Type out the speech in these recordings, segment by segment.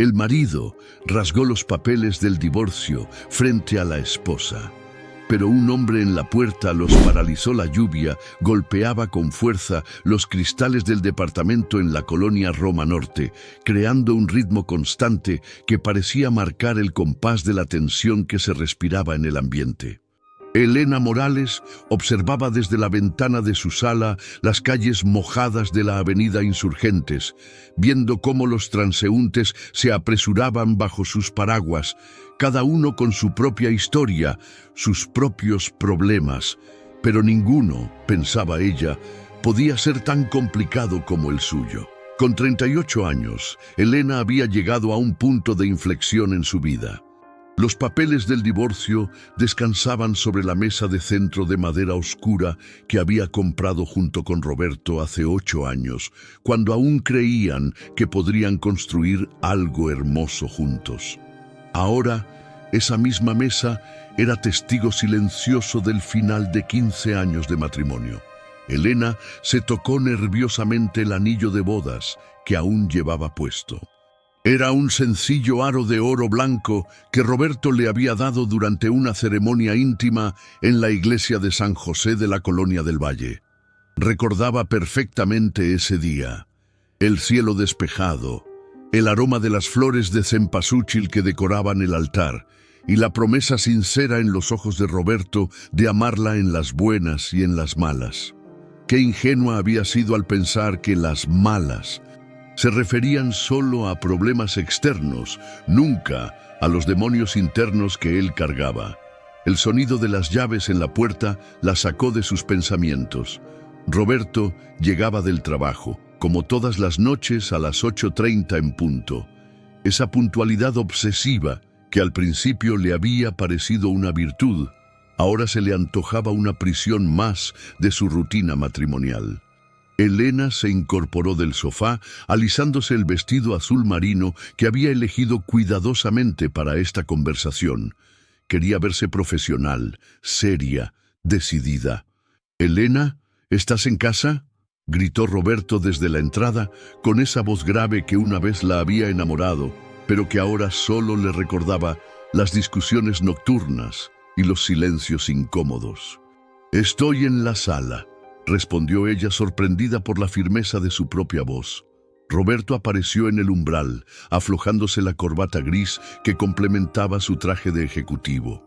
El marido rasgó los papeles del divorcio frente a la esposa. Pero un hombre en la puerta los paralizó. La lluvia golpeaba con fuerza los cristales del departamento en la colonia Roma Norte, creando un ritmo constante que parecía marcar el compás de la tensión que se respiraba en el ambiente. Elena Morales observaba desde la ventana de su sala las calles mojadas de la avenida Insurgentes, viendo cómo los transeúntes se apresuraban bajo sus paraguas, cada uno con su propia historia, sus propios problemas, pero ninguno, pensaba ella, podía ser tan complicado como el suyo. Con 38 años, Elena había llegado a un punto de inflexión en su vida. Los papeles del divorcio descansaban sobre la mesa de centro de madera oscura que había comprado junto con Roberto hace 8 años, cuando aún creían que podrían construir algo hermoso juntos. Ahora, esa misma mesa era testigo silencioso del final de 15 años de matrimonio. Elena se tocó nerviosamente el anillo de bodas que aún llevaba puesto. Era un sencillo aro de oro blanco que Roberto le había dado durante una ceremonia íntima en la iglesia de San José de la Colonia del Valle. Recordaba perfectamente ese día, el cielo despejado, el aroma de las flores de cempasúchil que decoraban el altar y la promesa sincera en los ojos de Roberto de amarla en las buenas y en las malas. Qué ingenua había sido al pensar que las malas se referían solo a problemas externos, nunca a los demonios internos que él cargaba. El sonido de las llaves en la puerta la sacó de sus pensamientos. Roberto llegaba del trabajo, como todas las noches a las 8:30 en punto. Esa puntualidad obsesiva que al principio le había parecido una virtud, ahora se le antojaba una prisión más de su rutina matrimonial. Elena se incorporó del sofá, alisándose el vestido azul marino que había elegido cuidadosamente para esta conversación. Quería verse profesional, seria, decidida. «Elena, ¿estás en casa?», gritó Roberto desde la entrada, con esa voz grave que una vez la había enamorado, pero que ahora solo le recordaba las discusiones nocturnas y los silencios incómodos. «Estoy en la sala», respondió ella, sorprendida por la firmeza de su propia voz. Roberto apareció en el umbral, aflojándose la corbata gris que complementaba su traje de ejecutivo.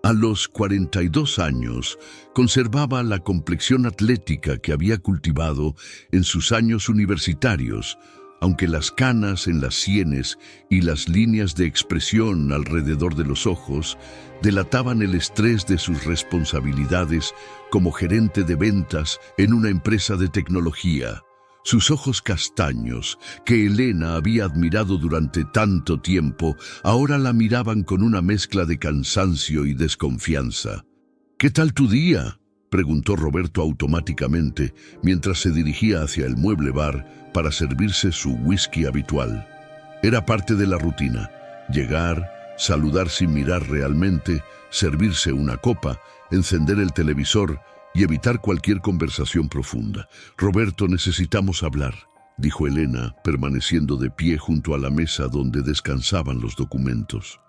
A los 42 años, conservaba la complexión atlética que había cultivado en sus años universitarios, aunque las canas en las sienes y las líneas de expresión alrededor de los ojos delataban el estrés de sus responsabilidades como gerente de ventas en una empresa de tecnología. Sus ojos castaños, que Elena había admirado durante tanto tiempo, ahora la miraban con una mezcla de cansancio y desconfianza. «¿Qué tal tu día?», preguntó Roberto automáticamente mientras se dirigía hacia el mueble bar para servirse su whisky habitual. Era parte de la rutina: llegar, saludar sin mirar realmente, servirse una copa, encender el televisor y evitar cualquier conversación profunda. «Roberto, necesitamos hablar», dijo Elena, permaneciendo de pie junto a la mesa donde descansaban los documentos.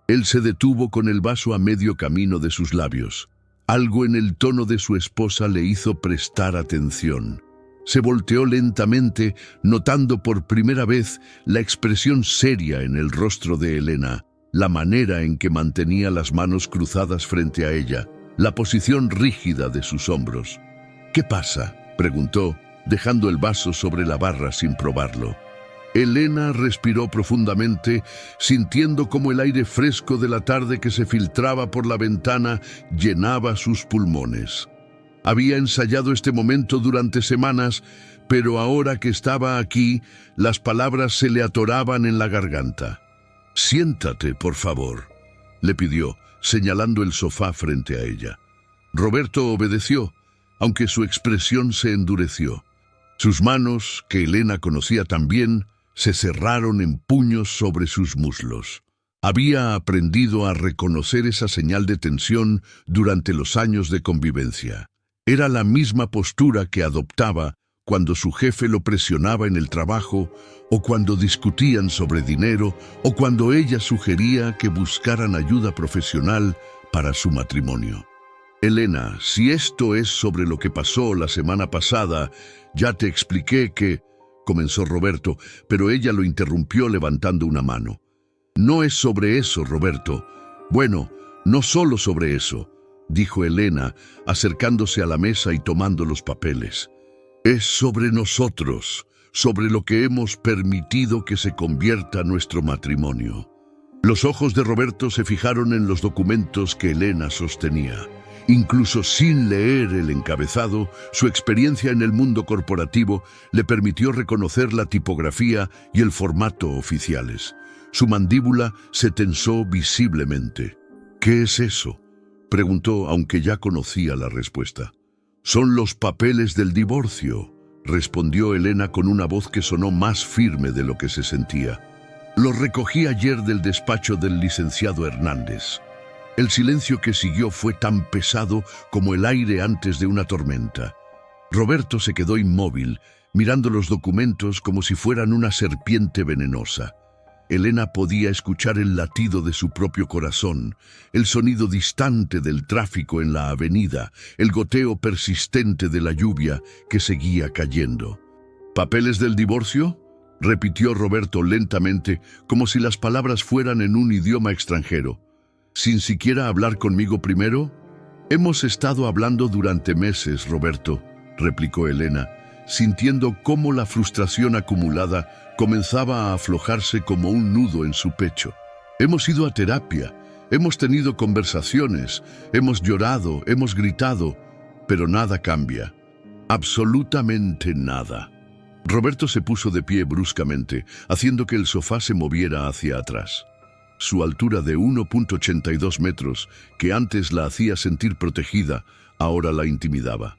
Él se detuvo con el vaso a medio camino de sus labios. Algo en el tono de su esposa le hizo prestar atención. Se volteó lentamente, notando por primera vez la expresión seria en el rostro de Elena, la manera en que mantenía las manos cruzadas frente a ella, la posición rígida de sus hombros. «¿Qué pasa?», preguntó, dejando el vaso sobre la barra sin probarlo. Elena respiró profundamente, sintiendo cómo el aire fresco de la tarde que se filtraba por la ventana llenaba sus pulmones. Había ensayado este momento durante semanas, pero ahora que estaba aquí, las palabras se le atoraban en la garganta. «Siéntate, por favor», le pidió, señalando el sofá frente a ella. Roberto obedeció, aunque su expresión se endureció. Sus manos, que Elena conocía tan bien, se cerraron en puños sobre sus muslos. Había aprendido a reconocer esa señal de tensión durante los años de convivencia. Era la misma postura que adoptaba cuando su jefe lo presionaba en el trabajo, o cuando discutían sobre dinero, o cuando ella sugería que buscaran ayuda profesional para su matrimonio. Elena, si esto es sobre lo que pasó la semana pasada, ya te expliqué que... comenzó Roberto, pero ella lo interrumpió levantando una mano. No es sobre eso, Roberto. Bueno, no solo sobre eso, dijo Elena, acercándose a la mesa y tomando los papeles. Es sobre nosotros, sobre lo que hemos permitido que se convierta nuestro matrimonio. Los ojos de Roberto se fijaron en los documentos que Elena sostenía. Incluso sin leer el encabezado, su experiencia en el mundo corporativo le permitió reconocer la tipografía y el formato oficiales. Su mandíbula se tensó visiblemente. ¿Qué es eso?, preguntó, aunque ya conocía la respuesta. Son los papeles del divorcio, respondió Elena con una voz que sonó más firme de lo que se sentía. Los recogí ayer del despacho del licenciado Hernández. El silencio que siguió fue tan pesado como el aire antes de una tormenta. Roberto se quedó inmóvil, mirando los documentos como si fueran una serpiente venenosa. Elena podía escuchar el latido de su propio corazón, el sonido distante del tráfico en la avenida, el goteo persistente de la lluvia que seguía cayendo. ¿Papeles del divorcio?, repitió Roberto lentamente, como si las palabras fueran en un idioma extranjero. ¿Sin siquiera hablar conmigo primero? Hemos estado hablando durante meses, Roberto, replicó Elena, sintiendo cómo la frustración acumulada comenzaba a aflojarse como un nudo en su pecho. Hemos ido a terapia, hemos tenido conversaciones, hemos llorado, hemos gritado, pero nada cambia. Absolutamente nada. Roberto se puso de pie bruscamente, haciendo que el sofá se moviera hacia atrás. Su altura de 1,82 metros, que antes la hacía sentir protegida, ahora la intimidaba.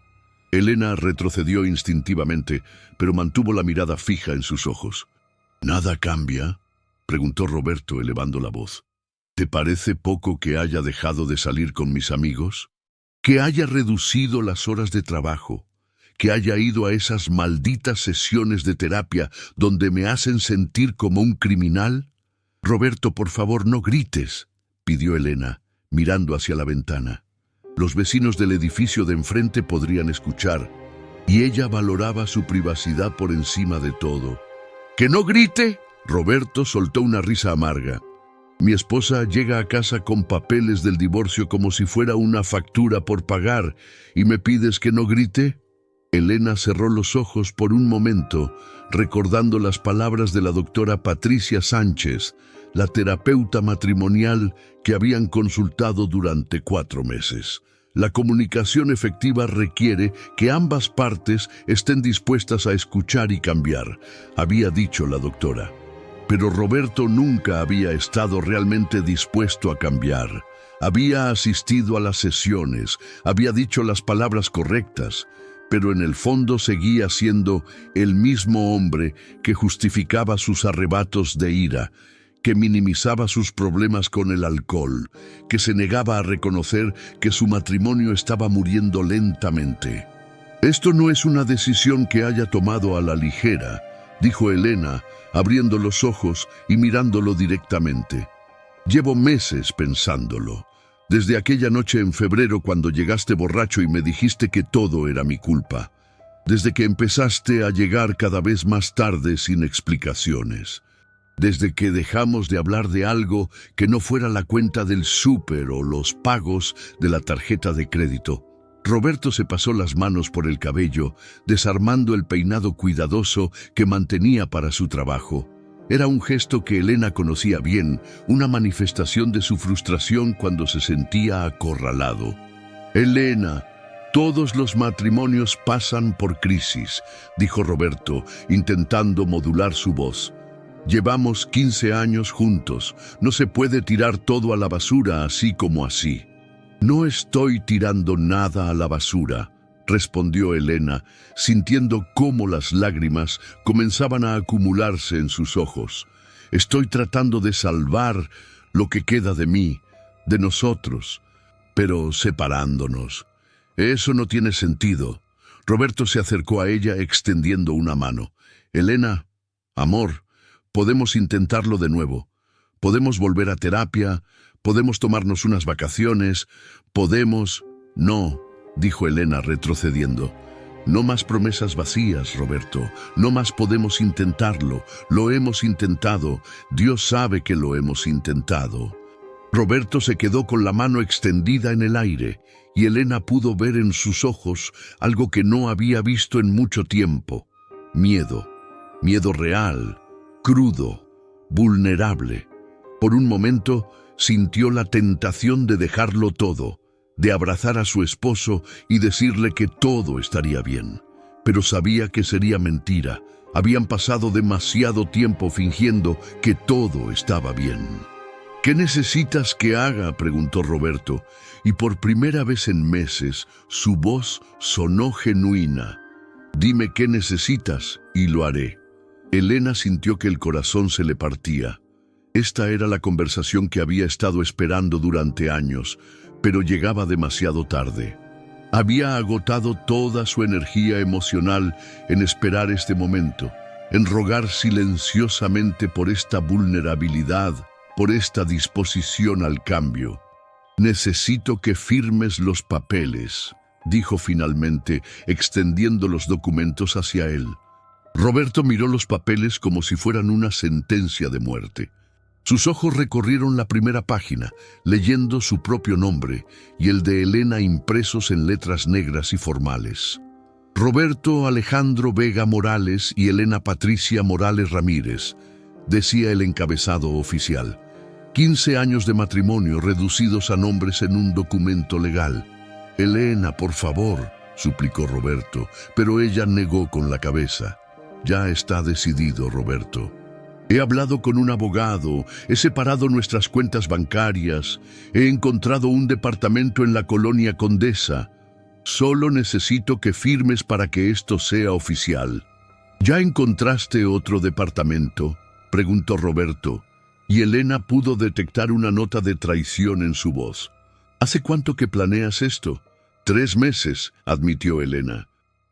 Elena retrocedió instintivamente, pero mantuvo la mirada fija en sus ojos. ¿Nada cambia?, preguntó Roberto elevando la voz. ¿Te parece poco que haya dejado de salir con mis amigos? ¿Que haya reducido las horas de trabajo? ¿Que haya ido a esas malditas sesiones de terapia donde me hacen sentir como un criminal? Roberto, por favor, no grites, pidió Elena, mirando hacia la ventana. Los vecinos del edificio de enfrente podrían escuchar, y ella valoraba su privacidad por encima de todo. ¿Que no grite? Roberto soltó una risa amarga. Mi esposa llega a casa con papeles del divorcio como si fuera una factura por pagar, ¿y me pides que no grite? Elena cerró los ojos por un momento, recordando las palabras de la doctora Patricia Sánchez, la terapeuta matrimonial que habían consultado durante 4 meses. La comunicación efectiva requiere que ambas partes estén dispuestas a escuchar y cambiar, había dicho la doctora. Pero Roberto nunca había estado realmente dispuesto a cambiar. Había asistido a las sesiones, había dicho las palabras correctas, pero en el fondo seguía siendo el mismo hombre que justificaba sus arrebatos de ira, que minimizaba sus problemas con el alcohol, que se negaba a reconocer que su matrimonio estaba muriendo lentamente. Esto no es una decisión que haya tomado a la ligera, dijo Elena, abriendo los ojos y mirándolo directamente. Llevo meses pensándolo. Desde aquella noche en febrero cuando llegaste borracho y me dijiste que todo era mi culpa. Desde que empezaste a llegar cada vez más tarde sin explicaciones. Desde que dejamos de hablar de algo que no fuera la cuenta del súper o los pagos de la tarjeta de crédito. Roberto se pasó las manos por el cabello, desarmando el peinado cuidadoso que mantenía para su trabajo. Era un gesto que Elena conocía bien, una manifestación de su frustración cuando se sentía acorralado. Elena, todos los matrimonios pasan por crisis, dijo Roberto, intentando modular su voz. Llevamos 15 años juntos, no se puede tirar todo a la basura así como así. No estoy tirando nada a la basura, respondió Elena, sintiendo cómo las lágrimas comenzaban a acumularse en sus ojos. Estoy tratando de salvar lo que queda de mí, de nosotros, pero separándonos. Eso no tiene sentido. Roberto se acercó a ella extendiendo una mano. Elena, amor, podemos intentarlo de nuevo. Podemos volver a terapia, podemos tomarnos unas vacaciones, podemos... No, dijo Elena retrocediendo. No más promesas vacías, Roberto. No más podemos intentarlo. Lo hemos intentado. Dios sabe que lo hemos intentado. Roberto se quedó con la mano extendida en el aire, y Elena pudo ver en sus ojos algo que no había visto en mucho tiempo. Miedo. Miedo real, crudo, vulnerable. Por un momento sintió la tentación de dejarlo todo, de abrazar a su esposo y decirle que todo estaría bien. Pero sabía que sería mentira. Habían pasado demasiado tiempo fingiendo que todo estaba bien. «¿Qué necesitas que haga?», preguntó Roberto, y por primera vez en meses su voz sonó genuina. «Dime qué necesitas y lo haré». Elena sintió que el corazón se le partía. Esta era la conversación que había estado esperando durante años, pero llegaba demasiado tarde. Había agotado toda su energía emocional en esperar este momento, en rogar silenciosamente por esta vulnerabilidad, por esta disposición al cambio. «Necesito que firmes los papeles», dijo finalmente, extendiendo los documentos hacia él. Roberto miró los papeles como si fueran una sentencia de muerte. Sus ojos recorrieron la primera página, leyendo su propio nombre y el de Elena impresos en letras negras y formales. Roberto Alejandro Vega Morales y Elena Patricia Morales Ramírez, decía el encabezado oficial. 15 años de matrimonio reducidos a nombres en un documento legal. «Elena, por favor», suplicó Roberto, pero ella negó con la cabeza. «Ya está decidido, Roberto. He hablado con un abogado, he separado nuestras cuentas bancarias, he encontrado un departamento en la colonia Condesa. Solo necesito que firmes para que esto sea oficial». «¿Ya encontraste otro departamento?», preguntó Roberto, y Elena pudo detectar una nota de traición en su voz. «¿Hace cuánto que planeas esto?». 3 meses, admitió Elena.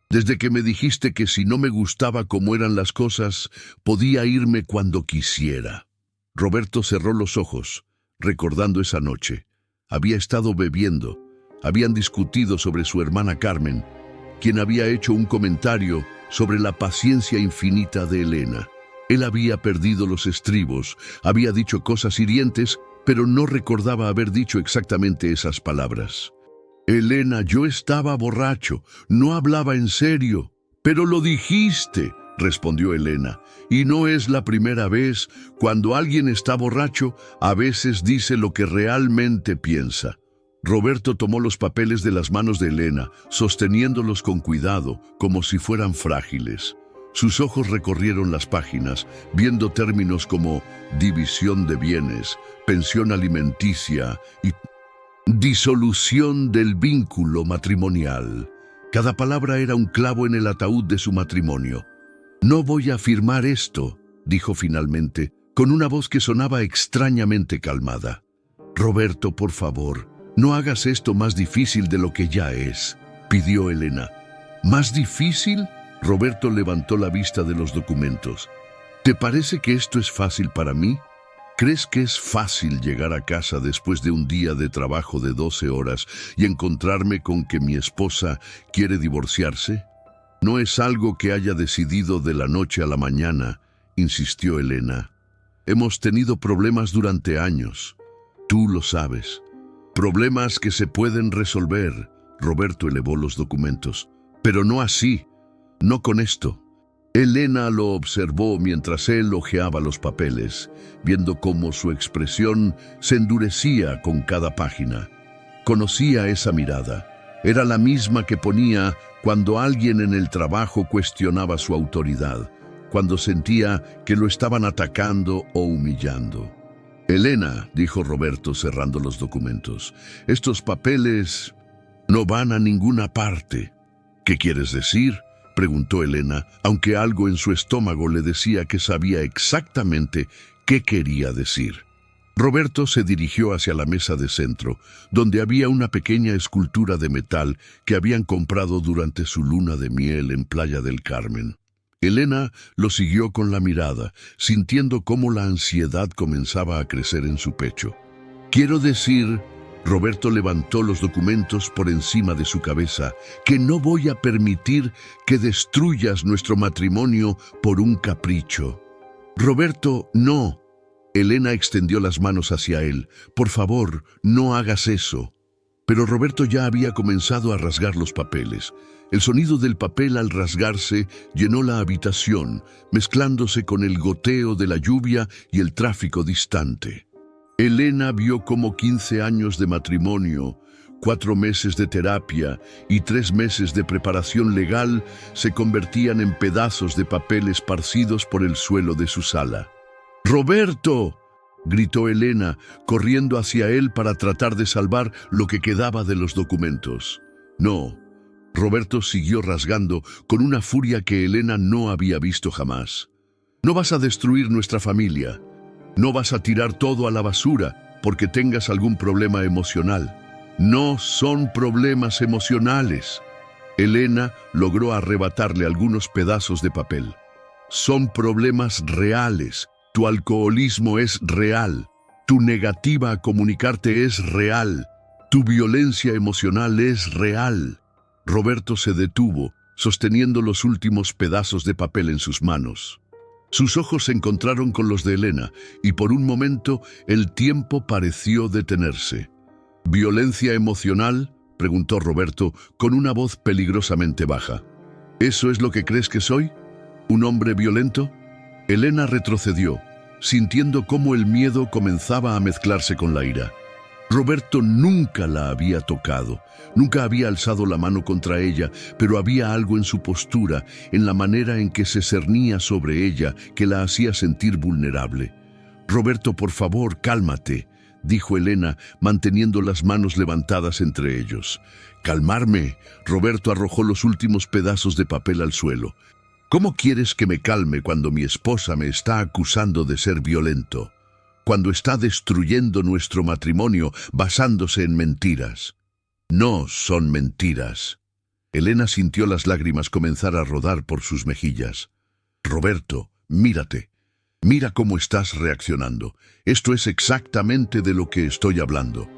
«Desde que me dijiste que si no me gustaba cómo eran las cosas, podía irme cuando quisiera». Roberto cerró los ojos, recordando esa noche. Había estado bebiendo. Habían discutido sobre su hermana Carmen, quien había hecho un comentario sobre la paciencia infinita de Elena. Él había perdido los estribos, había dicho cosas hirientes, pero no recordaba haber dicho exactamente esas palabras. «Elena, yo estaba borracho, no hablaba en serio». «Pero lo dijiste», respondió Elena, «y no es la primera vez. Cuando alguien está borracho, a veces dice lo que realmente piensa». Roberto tomó los papeles de las manos de Elena, sosteniéndolos con cuidado, como si fueran frágiles. Sus ojos recorrieron las páginas, viendo términos como división de bienes, pensión alimenticia y disolución del vínculo matrimonial. Cada palabra era un clavo en el ataúd de su matrimonio. «No voy a firmar esto», dijo finalmente, con una voz que sonaba extrañamente calmada. «Roberto, por favor, no hagas esto más difícil de lo que ya es», pidió Elena. «¿Más difícil?». Roberto levantó la vista de los documentos. «¿Te parece que esto es fácil para mí? ¿Crees que es fácil llegar a casa después de un día de trabajo de 12 horas y encontrarme con que mi esposa quiere divorciarse? No es algo que haya decidido de la noche a la mañana», insistió Elena. «Hemos tenido problemas durante años. Tú lo sabes. Problemas que se pueden resolver». Roberto elevó los documentos. «Pero no así. No con esto». Elena lo observó mientras él hojeaba los papeles, viendo cómo su expresión se endurecía con cada página. Conocía esa mirada. Era la misma que ponía cuando alguien en el trabajo cuestionaba su autoridad, cuando sentía que lo estaban atacando o humillando. «Elena», dijo Roberto cerrando los documentos, «estos papeles no van a ninguna parte». «¿Qué quieres decir?», preguntó Elena, aunque algo en su estómago le decía que sabía exactamente qué quería decir. Roberto se dirigió hacia la mesa de centro, donde había una pequeña escultura de metal que habían comprado durante su luna de miel en Playa del Carmen. Elena lo siguió con la mirada, sintiendo cómo la ansiedad comenzaba a crecer en su pecho. Quiero decir, Roberto levantó los documentos por encima de su cabeza, que no voy a permitir que destruyas nuestro matrimonio por un capricho. Roberto, no. Elena extendió las manos hacia él. Por favor, no hagas eso. Pero Roberto ya había comenzado a rasgar los papeles. El sonido del papel al rasgarse llenó la habitación, mezclándose con el goteo de la lluvia y el tráfico distante. Elena vio cómo 15 años de matrimonio, 4 meses de terapia y 3 meses de preparación legal se convertían en pedazos de papel esparcidos por el suelo de su sala. ¡Roberto!, gritó Elena, corriendo hacia él para tratar de salvar lo que quedaba de los documentos. No. Roberto siguió rasgando con una furia que Elena no había visto jamás. No vas a destruir nuestra familia. No vas a tirar todo a la basura porque tengas algún problema emocional. No son problemas emocionales. Elena logró arrebatarle algunos pedazos de papel. Son problemas reales. Tu alcoholismo es real. Tu negativa a comunicarte es real. Tu violencia emocional es real. Roberto se detuvo, sosteniendo los últimos pedazos de papel en sus manos. Sus ojos se encontraron con los de Elena, y por un momento el tiempo pareció detenerse. ¿Violencia emocional?, preguntó Roberto con una voz peligrosamente baja. ¿Eso es lo que crees que soy? ¿Un hombre violento? Elena retrocedió, sintiendo cómo el miedo comenzaba a mezclarse con la ira. Roberto nunca la había tocado, nunca había alzado la mano contra ella, pero había algo en su postura, en la manera en que se cernía sobre ella, que la hacía sentir vulnerable. «Roberto, por favor, cálmate», dijo Elena, manteniendo las manos levantadas entre ellos. «¿Calmarme?». Roberto arrojó los últimos pedazos de papel al suelo. «¿Cómo quieres que me calme cuando mi esposa me está acusando de ser violento? Cuando está destruyendo nuestro matrimonio basándose en mentiras». «No son mentiras». Elena sintió las lágrimas comenzar a rodar por sus mejillas. «Roberto, mírate. Mira cómo estás reaccionando. Esto es exactamente de lo que estoy hablando».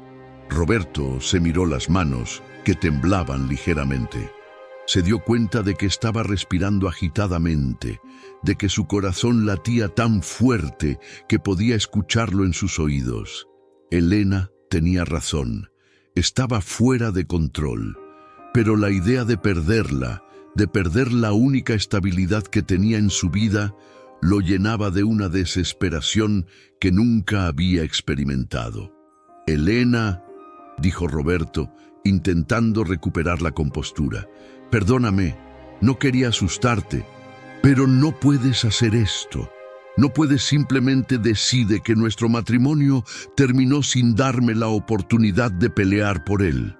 Roberto se miró las manos, que temblaban ligeramente. Se dio cuenta de que estaba respirando agitadamente, de que su corazón latía tan fuerte que podía escucharlo en sus oídos. Elena tenía razón. Estaba fuera de control. Pero la idea de perder la única estabilidad que tenía en su vida, lo llenaba de una desesperación que nunca había experimentado. «Elena», dijo Roberto, intentando recuperar la compostura. «Perdóname, no quería asustarte, pero no puedes hacer esto. No puedes simplemente decir que nuestro matrimonio terminó sin darme la oportunidad de pelear por él.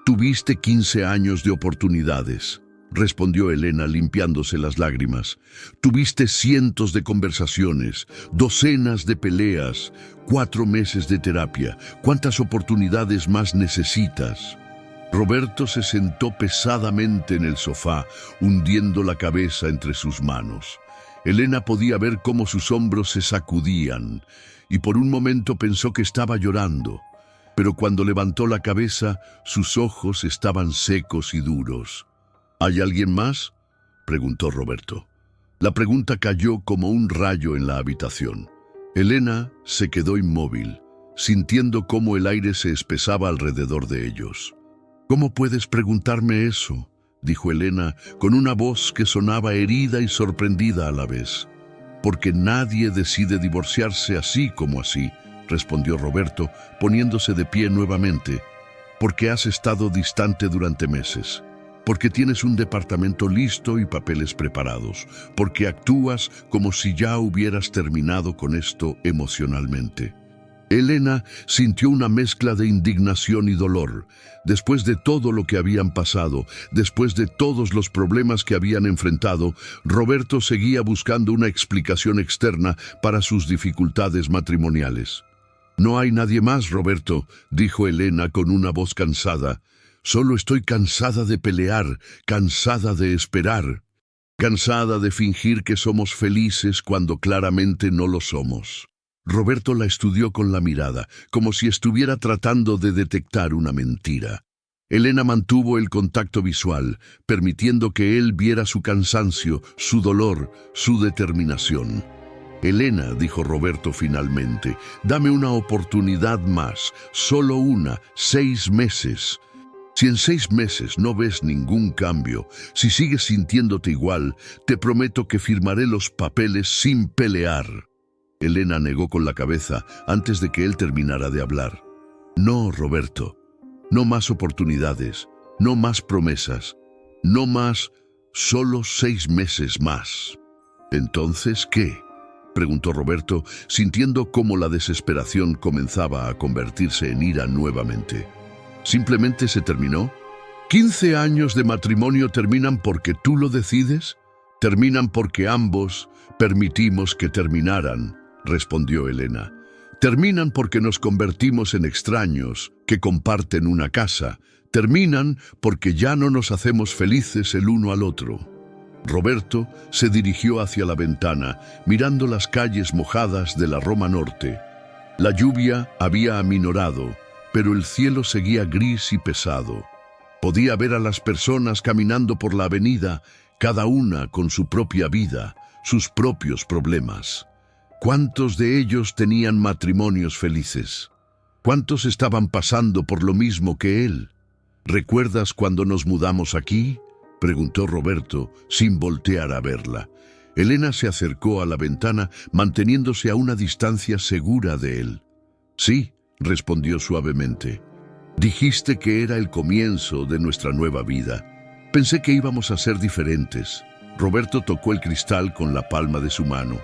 Tuviste 15 años de oportunidades», respondió Elena limpiándose las lágrimas. «Tuviste cientos de conversaciones, docenas de peleas, 4 meses de terapia. ¿Cuántas oportunidades más necesitas?» Roberto se sentó pesadamente en el sofá, hundiendo la cabeza entre sus manos. Elena podía ver cómo sus hombros se sacudían, y por un momento pensó que estaba llorando. Pero cuando levantó la cabeza, sus ojos estaban secos y duros. «¿Hay alguien más?», preguntó Roberto. La pregunta cayó como un rayo en la habitación. Elena se quedó inmóvil, sintiendo cómo el aire se espesaba alrededor de ellos. «¿Cómo puedes preguntarme eso?», dijo Elena con una voz que sonaba herida y sorprendida a la vez. «Porque nadie decide divorciarse así como así», respondió Roberto, poniéndose de pie nuevamente. «Porque has estado distante durante meses. Porque tienes un departamento listo y papeles preparados. Porque actúas como si ya hubieras terminado con esto emocionalmente». Elena sintió una mezcla de indignación y dolor. Después de todo lo que habían pasado, después de todos los problemas que habían enfrentado, Roberto seguía buscando una explicación externa para sus dificultades matrimoniales. No hay nadie más, Roberto, dijo Elena con una voz cansada. Solo estoy cansada de pelear, cansada de esperar, cansada de fingir que somos felices cuando claramente no lo somos. Roberto la estudió con la mirada, como si estuviera tratando de detectar una mentira. Elena mantuvo el contacto visual, permitiendo que él viera su cansancio, su dolor, su determinación. Elena, dijo Roberto finalmente, dame una oportunidad más, solo una, 6 meses. Si en 6 meses no ves ningún cambio, si sigues sintiéndote igual, te prometo que firmaré los papeles sin pelear. Elena negó con la cabeza antes de que él terminara de hablar. No, Roberto, no más oportunidades, no más promesas, no más, solo 6 meses más. ¿Entonces qué?, preguntó Roberto, sintiendo cómo la desesperación comenzaba a convertirse en ira nuevamente. ¿Simplemente se terminó? ¿15 años de matrimonio terminan porque tú lo decides? Terminan porque ambos permitimos que terminaran, respondió Elena. Terminan porque nos convertimos en extraños que comparten una casa. Terminan porque ya no nos hacemos felices el uno al otro. Roberto se dirigió hacia la ventana, mirando las calles mojadas de la Roma Norte. La lluvia había aminorado, pero el cielo seguía gris y pesado. Podía ver a las personas caminando por la avenida, cada una con su propia vida, sus propios problemas. ¿Cuántos de ellos tenían matrimonios felices? ¿Cuántos estaban pasando por lo mismo que él? ¿Recuerdas cuando nos mudamos aquí?, preguntó Roberto, sin voltear a verla. Elena se acercó a la ventana, manteniéndose a una distancia segura de él. Sí, respondió suavemente. Dijiste que era el comienzo de nuestra nueva vida. Pensé que íbamos a ser diferentes. Roberto tocó el cristal con la palma de su mano.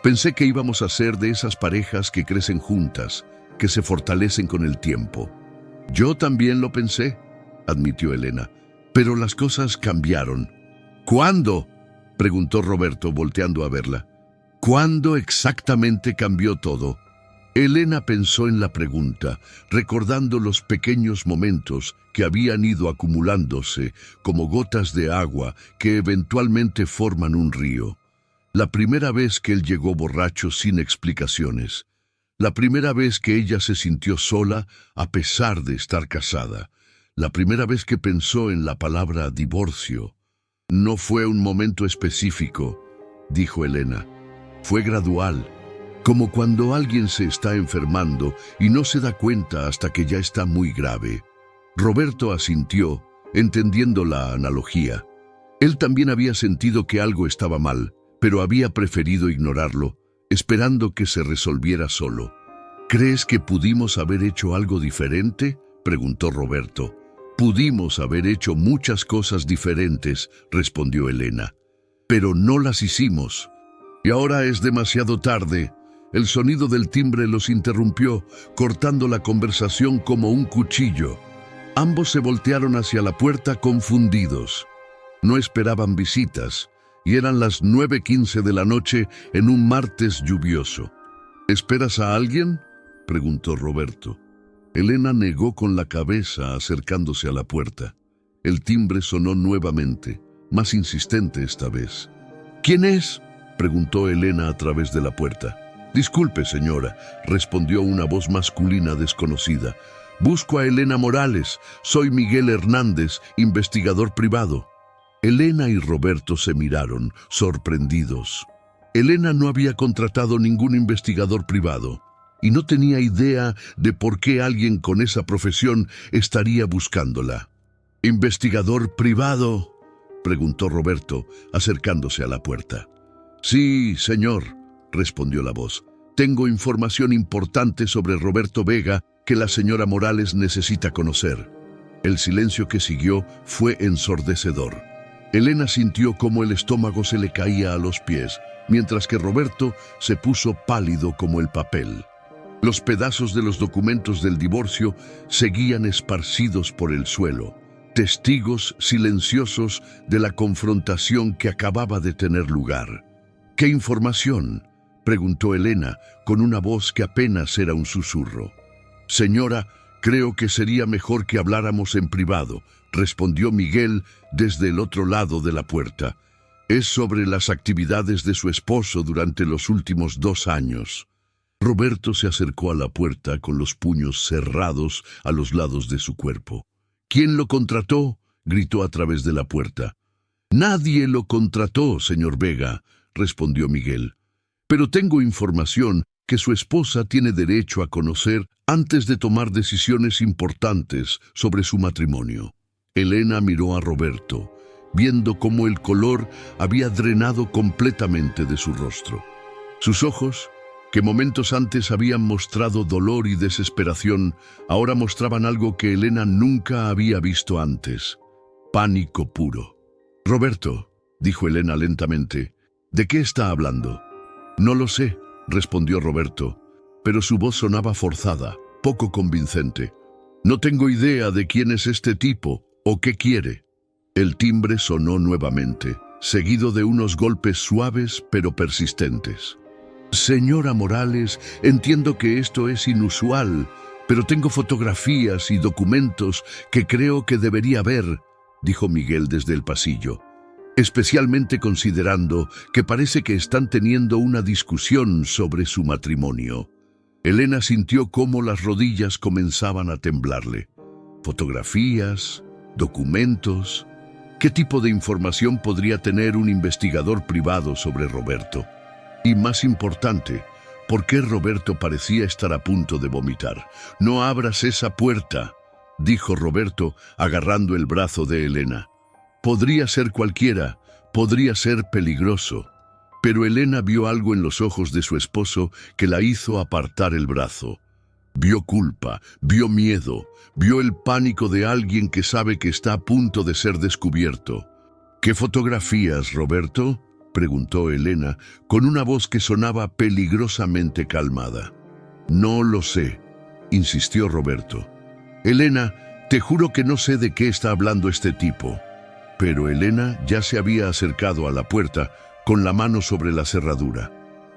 Pensé que íbamos a ser de esas parejas que crecen juntas, que se fortalecen con el tiempo. Yo también lo pensé, admitió Elena. Pero las cosas cambiaron. ¿Cuándo?, preguntó Roberto, volteando a verla. ¿Cuándo exactamente cambió todo? Elena pensó en la pregunta, recordando los pequeños momentos que habían ido acumulándose como gotas de agua que eventualmente forman un río. La primera vez que él llegó borracho sin explicaciones. La primera vez que ella se sintió sola a pesar de estar casada. La primera vez que pensó en la palabra divorcio. No fue un momento específico, dijo Elena. Fue gradual, como cuando alguien se está enfermando y no se da cuenta hasta que ya está muy grave. Roberto asintió, entendiendo la analogía. Él también había sentido que algo estaba mal, pero había preferido ignorarlo, esperando que se resolviera solo. ¿Crees que pudimos haber hecho algo diferente?, preguntó Roberto. Pudimos haber hecho muchas cosas diferentes, respondió Elena, pero no las hicimos. Y ahora es demasiado tarde. El sonido del timbre los interrumpió, cortando la conversación como un cuchillo. Ambos se voltearon hacia la puerta confundidos. No esperaban visitas, y eran las 9:15 de la noche en un martes lluvioso. ¿Esperas a alguien?, preguntó Roberto. Elena negó con la cabeza, acercándose a la puerta. El timbre sonó nuevamente, más insistente esta vez. ¿Quién es?, preguntó Elena a través de la puerta. Disculpe, señora, respondió una voz masculina desconocida. Busco a Elena Morales. Soy Miguel Hernández, investigador privado. Elena y Roberto se miraron, sorprendidos. Elena no había contratado ningún investigador privado y no tenía idea de por qué alguien con esa profesión estaría buscándola. ¿Investigador privado?, preguntó Roberto, acercándose a la puerta. Sí, señor, respondió la voz. Tengo información importante sobre Roberto Vega que la señora Morales necesita conocer. El silencio que siguió fue ensordecedor. Elena sintió cómo el estómago se le caía a los pies, mientras que Roberto se puso pálido como el papel. Los pedazos de los documentos del divorcio seguían esparcidos por el suelo, testigos silenciosos de la confrontación que acababa de tener lugar. ¿Qué información?, preguntó Elena, con una voz que apenas era un susurro. Señora, creo que sería mejor que habláramos en privado, respondió Miguel desde el otro lado de la puerta. Es sobre las actividades de su esposo durante los últimos 2 años. Roberto se acercó a la puerta con los puños cerrados a los lados de su cuerpo. ¿Quién lo contrató?, gritó a través de la puerta. Nadie lo contrató, señor Vega, respondió Miguel. Pero tengo información que su esposa tiene derecho a conocer antes de tomar decisiones importantes sobre su matrimonio. Elena miró a Roberto, viendo cómo el color había drenado completamente de su rostro. Sus ojos, que momentos antes habían mostrado dolor y desesperación, ahora mostraban algo que Elena nunca había visto antes: pánico puro. Roberto, dijo Elena lentamente, ¿de qué está hablando? No lo sé, respondió Roberto, pero su voz sonaba forzada, poco convincente. No tengo idea de quién es este tipo o qué quiere. El timbre sonó nuevamente, seguido de unos golpes suaves pero persistentes. Señora Morales, entiendo que esto es inusual, pero tengo fotografías y documentos que creo que debería ver, dijo Miguel desde el pasillo, especialmente considerando que parece que están teniendo una discusión sobre su matrimonio. Elena sintió cómo las rodillas comenzaban a temblarle. Fotografías, documentos. ¿Qué tipo de información podría tener un investigador privado sobre Roberto? Y más importante, ¿por qué Roberto parecía estar a punto de vomitar? No abras esa puerta, dijo Roberto, agarrando el brazo de Elena. Podría ser cualquiera, podría ser peligroso. Pero Elena vio algo en los ojos de su esposo que la hizo apartar el brazo. Vio culpa, vio miedo, vio el pánico de alguien que sabe que está a punto de ser descubierto. ¿Qué fotografías, Roberto?, preguntó Elena, con una voz que sonaba peligrosamente calmada. No lo sé, insistió Roberto. Elena, te juro que no sé de qué está hablando este tipo. Pero Elena ya se había acercado a la puerta, con la mano sobre la cerradura.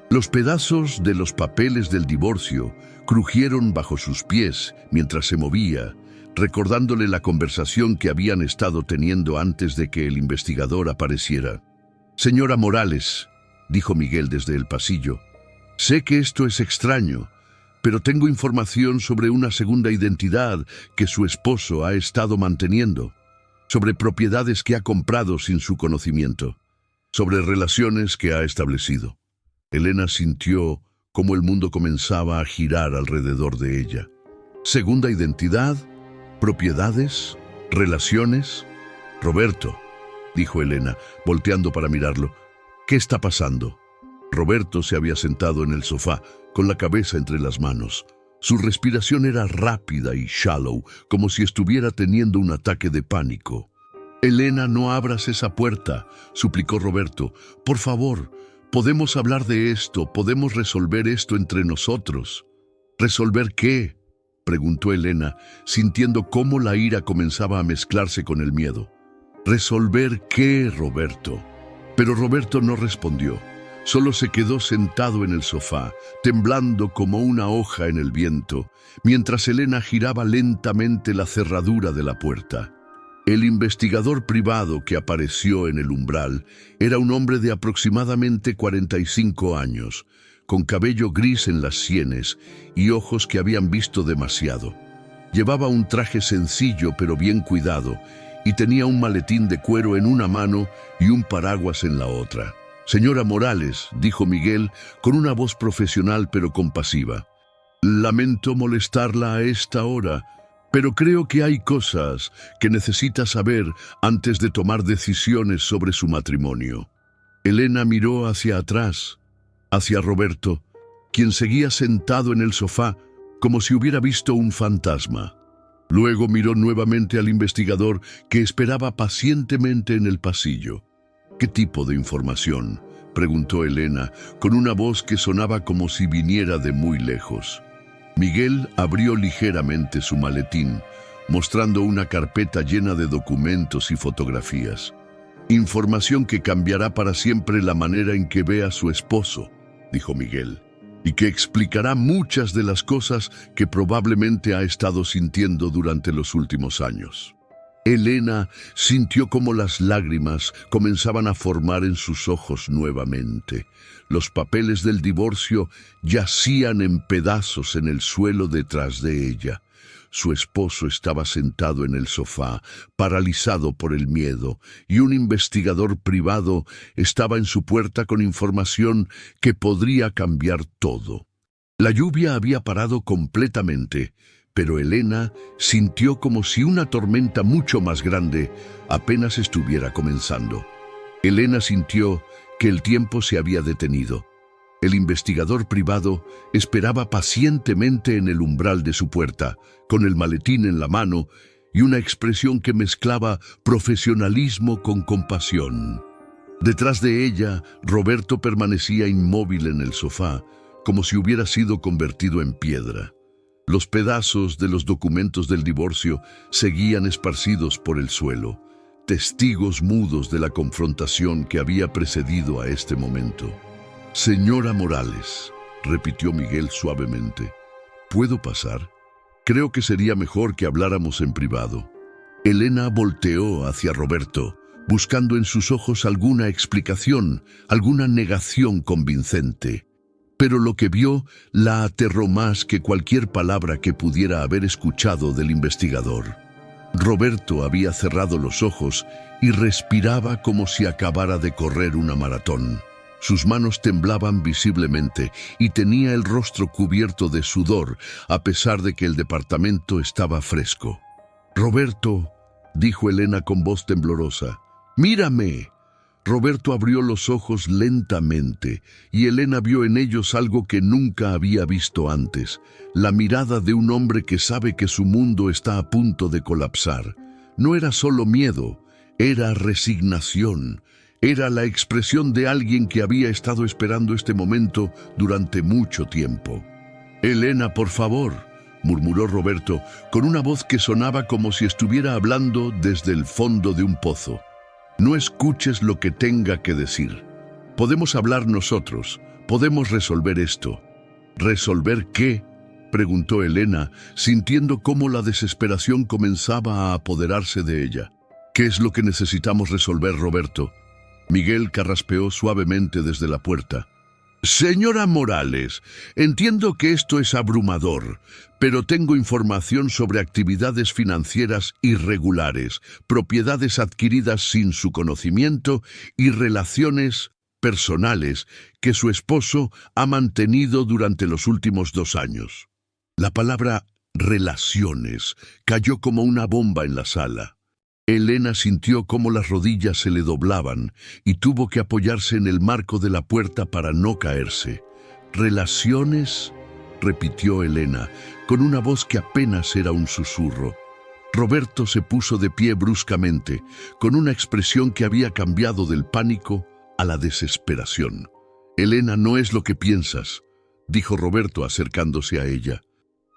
Los pedazos de los papeles del divorcio crujieron bajo sus pies mientras se movía, recordándole la conversación que habían estado teniendo antes de que el investigador apareciera. Señora Morales, dijo Miguel desde el pasillo, sé que esto es extraño, pero tengo información sobre una segunda identidad que su esposo ha estado manteniendo, sobre propiedades que ha comprado sin su conocimiento, sobre relaciones que ha establecido. Elena sintió cómo el mundo comenzaba a girar alrededor de ella. ¿Segunda identidad? ¿Propiedades? ¿Relaciones? Roberto, dijo Elena, volteando para mirarlo. ¿Qué está pasando? Roberto se había sentado en el sofá, con la cabeza entre las manos. Su respiración era rápida y shallow, como si estuviera teniendo un ataque de pánico. Elena, no abras esa puerta, suplicó Roberto. Por favor, podemos hablar de esto, podemos resolver esto entre nosotros. ¿Resolver qué?, preguntó Elena, sintiendo cómo la ira comenzaba a mezclarse con el miedo. ¿Resolver qué, Roberto? Pero Roberto no respondió. Solo se quedó sentado en el sofá, temblando como una hoja en el viento, mientras Elena giraba lentamente la cerradura de la puerta. El investigador privado que apareció en el umbral era un hombre de aproximadamente 45 años, con cabello gris en las sienes y ojos que habían visto demasiado. Llevaba un traje sencillo pero bien cuidado y tenía un maletín de cuero en una mano y un paraguas en la otra. Señora Morales, dijo Miguel con una voz profesional pero compasiva. Lamento molestarla a esta hora, pero creo que hay cosas que necesita saber antes de tomar decisiones sobre su matrimonio. Elena miró hacia atrás, hacia Roberto, quien seguía sentado en el sofá como si hubiera visto un fantasma. Luego miró nuevamente al investigador que esperaba pacientemente en el pasillo. ¿Qué tipo de información?, preguntó Elena, con una voz que sonaba como si viniera de muy lejos. Miguel abrió ligeramente su maletín, mostrando una carpeta llena de documentos y fotografías. Información que cambiará para siempre la manera en que ve a su esposo, dijo Miguel, y que explicará muchas de las cosas que probablemente ha estado sintiendo durante los últimos años. Elena sintió como las lágrimas comenzaban a formar en sus ojos nuevamente. Los papeles del divorcio yacían en pedazos en el suelo detrás de ella. Su esposo estaba sentado en el sofá, paralizado por el miedo, y un investigador privado estaba en su puerta con información que podría cambiar todo. La lluvia había parado completamente, pero Elena sintió como si una tormenta mucho más grande apenas estuviera comenzando. Elena sintió que el tiempo se había detenido. El investigador privado esperaba pacientemente en el umbral de su puerta, con el maletín en la mano y una expresión que mezclaba profesionalismo con compasión. Detrás de ella, Roberto permanecía inmóvil en el sofá, como si hubiera sido convertido en piedra. Los pedazos de los documentos del divorcio seguían esparcidos por el suelo, testigos mudos de la confrontación que había precedido a este momento. «Señora Morales», repitió Miguel suavemente, «¿puedo pasar? Creo que sería mejor que habláramos en privado». Elena volteó hacia Roberto, buscando en sus ojos alguna explicación, alguna negación convincente. Pero lo que vio la aterró más que cualquier palabra que pudiera haber escuchado del investigador. Roberto había cerrado los ojos y respiraba como si acabara de correr una maratón. Sus manos temblaban visiblemente y tenía el rostro cubierto de sudor, a pesar de que el departamento estaba fresco. «Roberto», dijo Elena con voz temblorosa, «mírame». Roberto abrió los ojos lentamente y Elena vio en ellos algo que nunca había visto antes, la mirada de un hombre que sabe que su mundo está a punto de colapsar. No era solo miedo, era resignación, era la expresión de alguien que había estado esperando este momento durante mucho tiempo. «Elena, por favor», murmuró Roberto, con una voz que sonaba como si estuviera hablando desde el fondo de un pozo. «No escuches lo que tenga que decir. Podemos hablar nosotros, podemos resolver esto». «¿Resolver qué?», preguntó Elena, sintiendo cómo la desesperación comenzaba a apoderarse de ella. «¿Qué es lo que necesitamos resolver, Roberto?». Miguel carraspeó suavemente desde la puerta. «Señora Morales, entiendo que esto es abrumador, pero tengo información sobre actividades financieras irregulares, propiedades adquiridas sin su conocimiento y relaciones personales que su esposo ha mantenido durante los últimos 2 años». La palabra «relaciones» cayó como una bomba en la sala. Elena sintió cómo las rodillas se le doblaban y tuvo que apoyarse en el marco de la puerta para no caerse. «¿Relaciones?», repitió Elena, con una voz que apenas era un susurro. Roberto se puso de pie bruscamente, con una expresión que había cambiado del pánico a la desesperación. «Elena, no es lo que piensas», dijo Roberto acercándose a ella.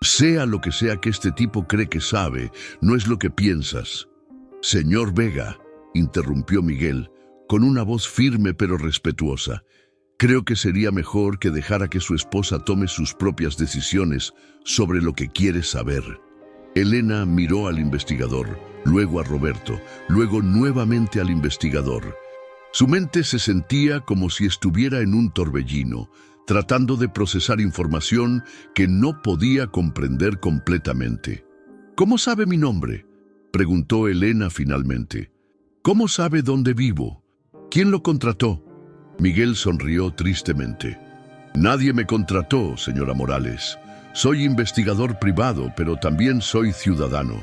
«Sea lo que sea que este tipo cree que sabe, no es lo que piensas». «Señor Vega», interrumpió Miguel, con una voz firme pero respetuosa, «creo que sería mejor que dejara que su esposa tome sus propias decisiones sobre lo que quiere saber». Elena miró al investigador, luego a Roberto, luego nuevamente al investigador. Su mente se sentía como si estuviera en un torbellino, tratando de procesar información que no podía comprender completamente. «¿Cómo sabe mi nombre?», preguntó Elena finalmente. «¿Cómo sabe dónde vivo? ¿Quién lo contrató?». Miguel sonrió tristemente. «Nadie me contrató, señora Morales. Soy investigador privado, pero también soy ciudadano.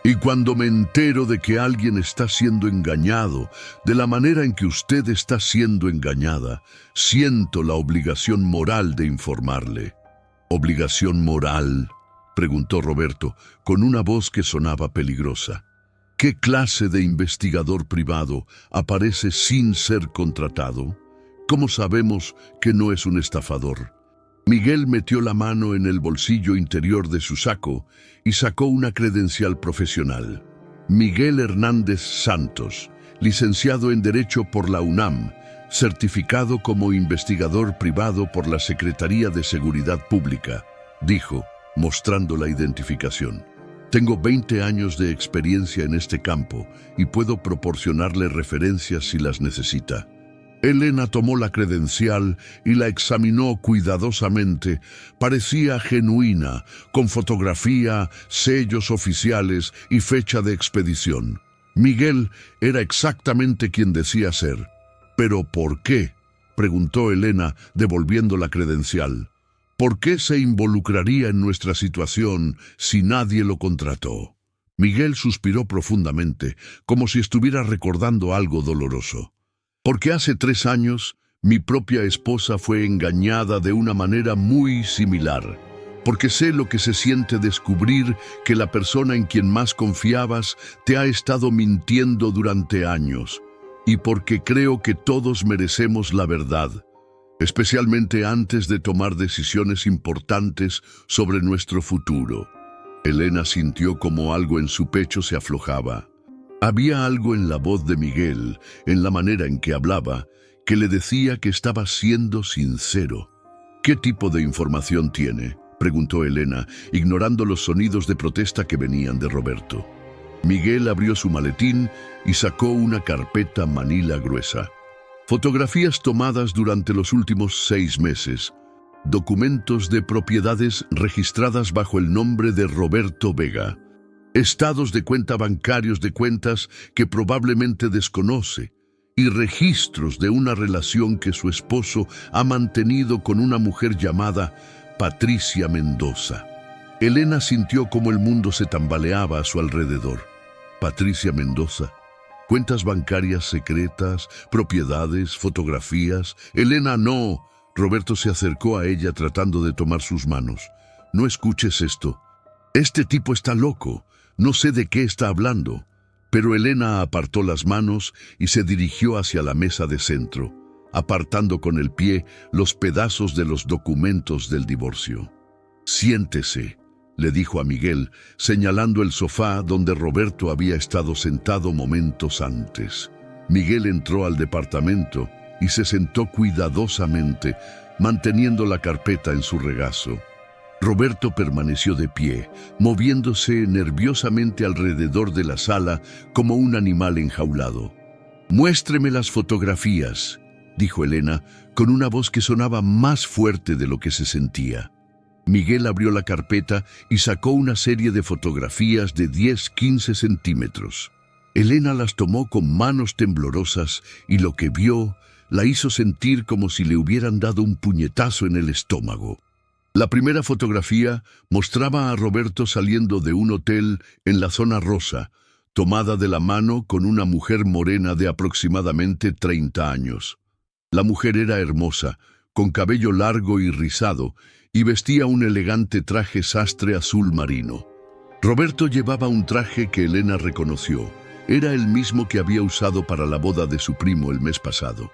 Y cuando me entero de que alguien está siendo engañado, de la manera en que usted está siendo engañada, siento la obligación moral de informarle». «¿Obligación moral?», preguntó Roberto, con una voz que sonaba peligrosa. «¿Qué clase de investigador privado aparece sin ser contratado? ¿Cómo sabemos que no es un estafador?». Miguel metió la mano en el bolsillo interior de su saco y sacó una credencial profesional. «Miguel Hernández Santos, licenciado en Derecho por la UNAM, certificado como investigador privado por la Secretaría de Seguridad Pública, dijo, mostrando la identificación. Tengo 20 años de experiencia en este campo y puedo proporcionarle referencias si las necesita. Elena tomó la credencial y la examinó cuidadosamente. Parecía genuina, con fotografía, sellos oficiales y fecha de expedición. Miguel era exactamente quien decía ser. ¿Pero por qué?, preguntó Elena, devolviendo la credencial. ¿Por qué se involucraría en nuestra situación si nadie lo contrató? Miguel suspiró profundamente, como si estuviera recordando algo doloroso. Porque hace 3 años, mi propia esposa fue engañada de una manera muy similar. Porque sé lo que se siente descubrir que la persona en quien más confiabas te ha estado mintiendo durante años. Y porque creo que todos merecemos la verdad, especialmente antes de tomar decisiones importantes sobre nuestro futuro. Elena sintió como algo en su pecho se aflojaba. Había algo en la voz de Miguel, en la manera en que hablaba, que le decía que estaba siendo sincero. ¿Qué tipo de información tiene?, preguntó Elena, ignorando los sonidos de protesta que venían de Roberto. Miguel abrió su maletín y sacó una carpeta manila gruesa. Fotografías tomadas durante los últimos 6 meses. Documentos de propiedades registradas bajo el nombre de Roberto Vega. Estados de cuenta bancarios de cuentas que probablemente desconoce. Y registros de una relación que su esposo ha mantenido con una mujer llamada Patricia Mendoza. Elena sintió como el mundo se tambaleaba a su alrededor. Patricia Mendoza. Cuentas bancarias secretas, propiedades, fotografías. Elena, no. Roberto se acercó a ella tratando de tomar sus manos. No escuches esto. Este tipo está loco. No sé de qué está hablando. Pero Elena apartó las manos y se dirigió hacia la mesa de centro, apartando con el pie los pedazos de los documentos del divorcio. Siéntese, le dijo a Miguel, señalando el sofá donde Roberto había estado sentado momentos antes. Miguel entró al departamento y se sentó cuidadosamente, manteniendo la carpeta en su regazo. Roberto permaneció de pie, moviéndose nerviosamente alrededor de la sala como un animal enjaulado. «Muéstreme las fotografías», dijo Elena, con una voz que sonaba más fuerte de lo que se sentía. Miguel abrió la carpeta y sacó una serie de fotografías de 10-15 centímetros. Elena las tomó con manos temblorosas y lo que vio la hizo sentir como si le hubieran dado un puñetazo en el estómago. La primera fotografía mostraba a Roberto saliendo de un hotel en la zona rosa, tomada de la mano con una mujer morena de aproximadamente 30 años. La mujer era hermosa, con cabello largo y rizado, y vestía un elegante traje sastre azul marino. Roberto llevaba un traje que Elena reconoció. Era el mismo que había usado para la boda de su primo el mes pasado.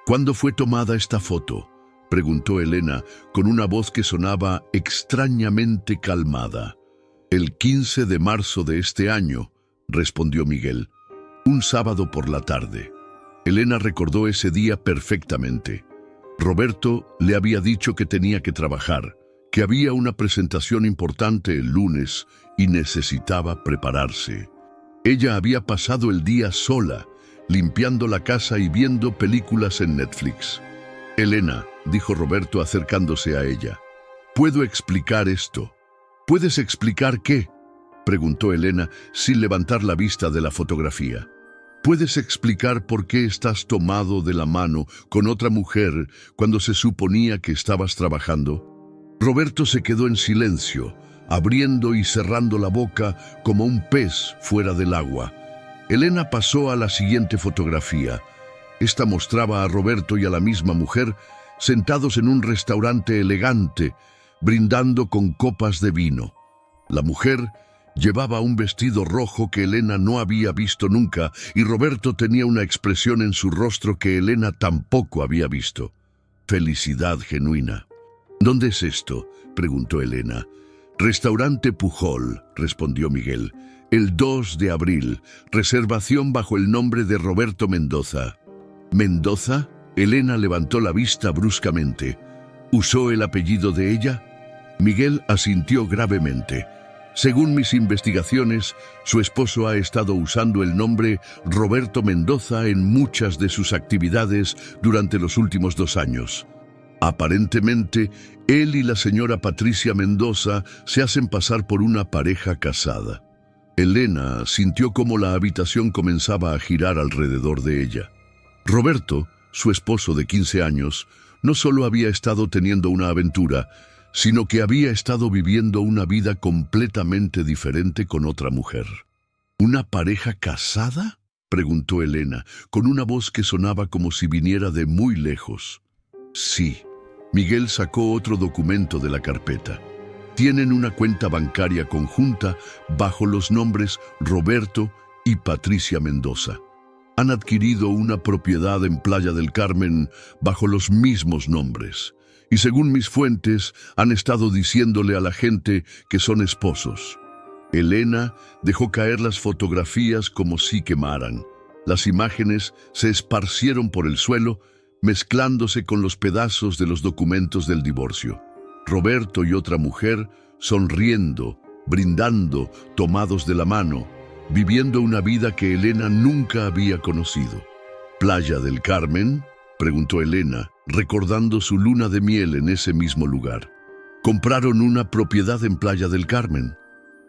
¿Cuándo fue tomada esta foto?, preguntó Elena con una voz que sonaba extrañamente calmada. «El 15 de marzo de este año», respondió Miguel. «Un sábado por la tarde». Elena recordó ese día perfectamente. Roberto le había dicho que tenía que trabajar, que había una presentación importante el lunes y necesitaba prepararse. Ella había pasado el día sola, limpiando la casa y viendo películas en Netflix. «Elena», dijo Roberto acercándose a ella, «¿puedo explicar esto?» «¿Puedes explicar qué?», preguntó Elena sin levantar la vista de la fotografía. «¿Puedes explicar por qué estás tomado de la mano con otra mujer cuando se suponía que estabas trabajando?» Roberto se quedó en silencio, abriendo y cerrando la boca como un pez fuera del agua. Elena pasó a la siguiente fotografía. Esta mostraba a Roberto y a la misma mujer sentados en un restaurante elegante, brindando con copas de vino. La mujer llevaba un vestido rojo que Elena no había visto nunca y Roberto tenía una expresión en su rostro que Elena tampoco había visto. Felicidad genuina. «¿Dónde es esto?», preguntó Elena. «Restaurante Pujol», respondió Miguel. «El 2 de abril, reservación bajo el nombre de Roberto Mendoza». «¿Mendoza?», Elena levantó la vista bruscamente. ¿Usó el apellido de ella? Miguel asintió gravemente. Según mis investigaciones, su esposo ha estado usando el nombre Roberto Mendoza en muchas de sus actividades durante los últimos 2 años. Aparentemente, él y la señora Patricia Mendoza se hacen pasar por una pareja casada. Elena sintió cómo la habitación comenzaba a girar alrededor de ella. Roberto, su esposo de 15 años, no solo había estado teniendo una aventura, sino que había estado viviendo una vida completamente diferente con otra mujer. ¿Una pareja casada?, preguntó Elena, con una voz que sonaba como si viniera de muy lejos. Sí. Miguel sacó otro documento de la carpeta. Tienen una cuenta bancaria conjunta bajo los nombres Roberto y Patricia Mendoza. Han adquirido una propiedad en Playa del Carmen bajo los mismos nombres. Y según mis fuentes, han estado diciéndole a la gente que son esposos. Elena dejó caer las fotografías como si quemaran. Las imágenes se esparcieron por el suelo, mezclándose con los pedazos de los documentos del divorcio. Roberto y otra mujer, sonriendo, brindando, tomados de la mano, viviendo una vida que Elena nunca había conocido. ¿Playa del Carmen?, preguntó Elena, recordando su luna de miel en ese mismo lugar. Compraron una propiedad en Playa del Carmen.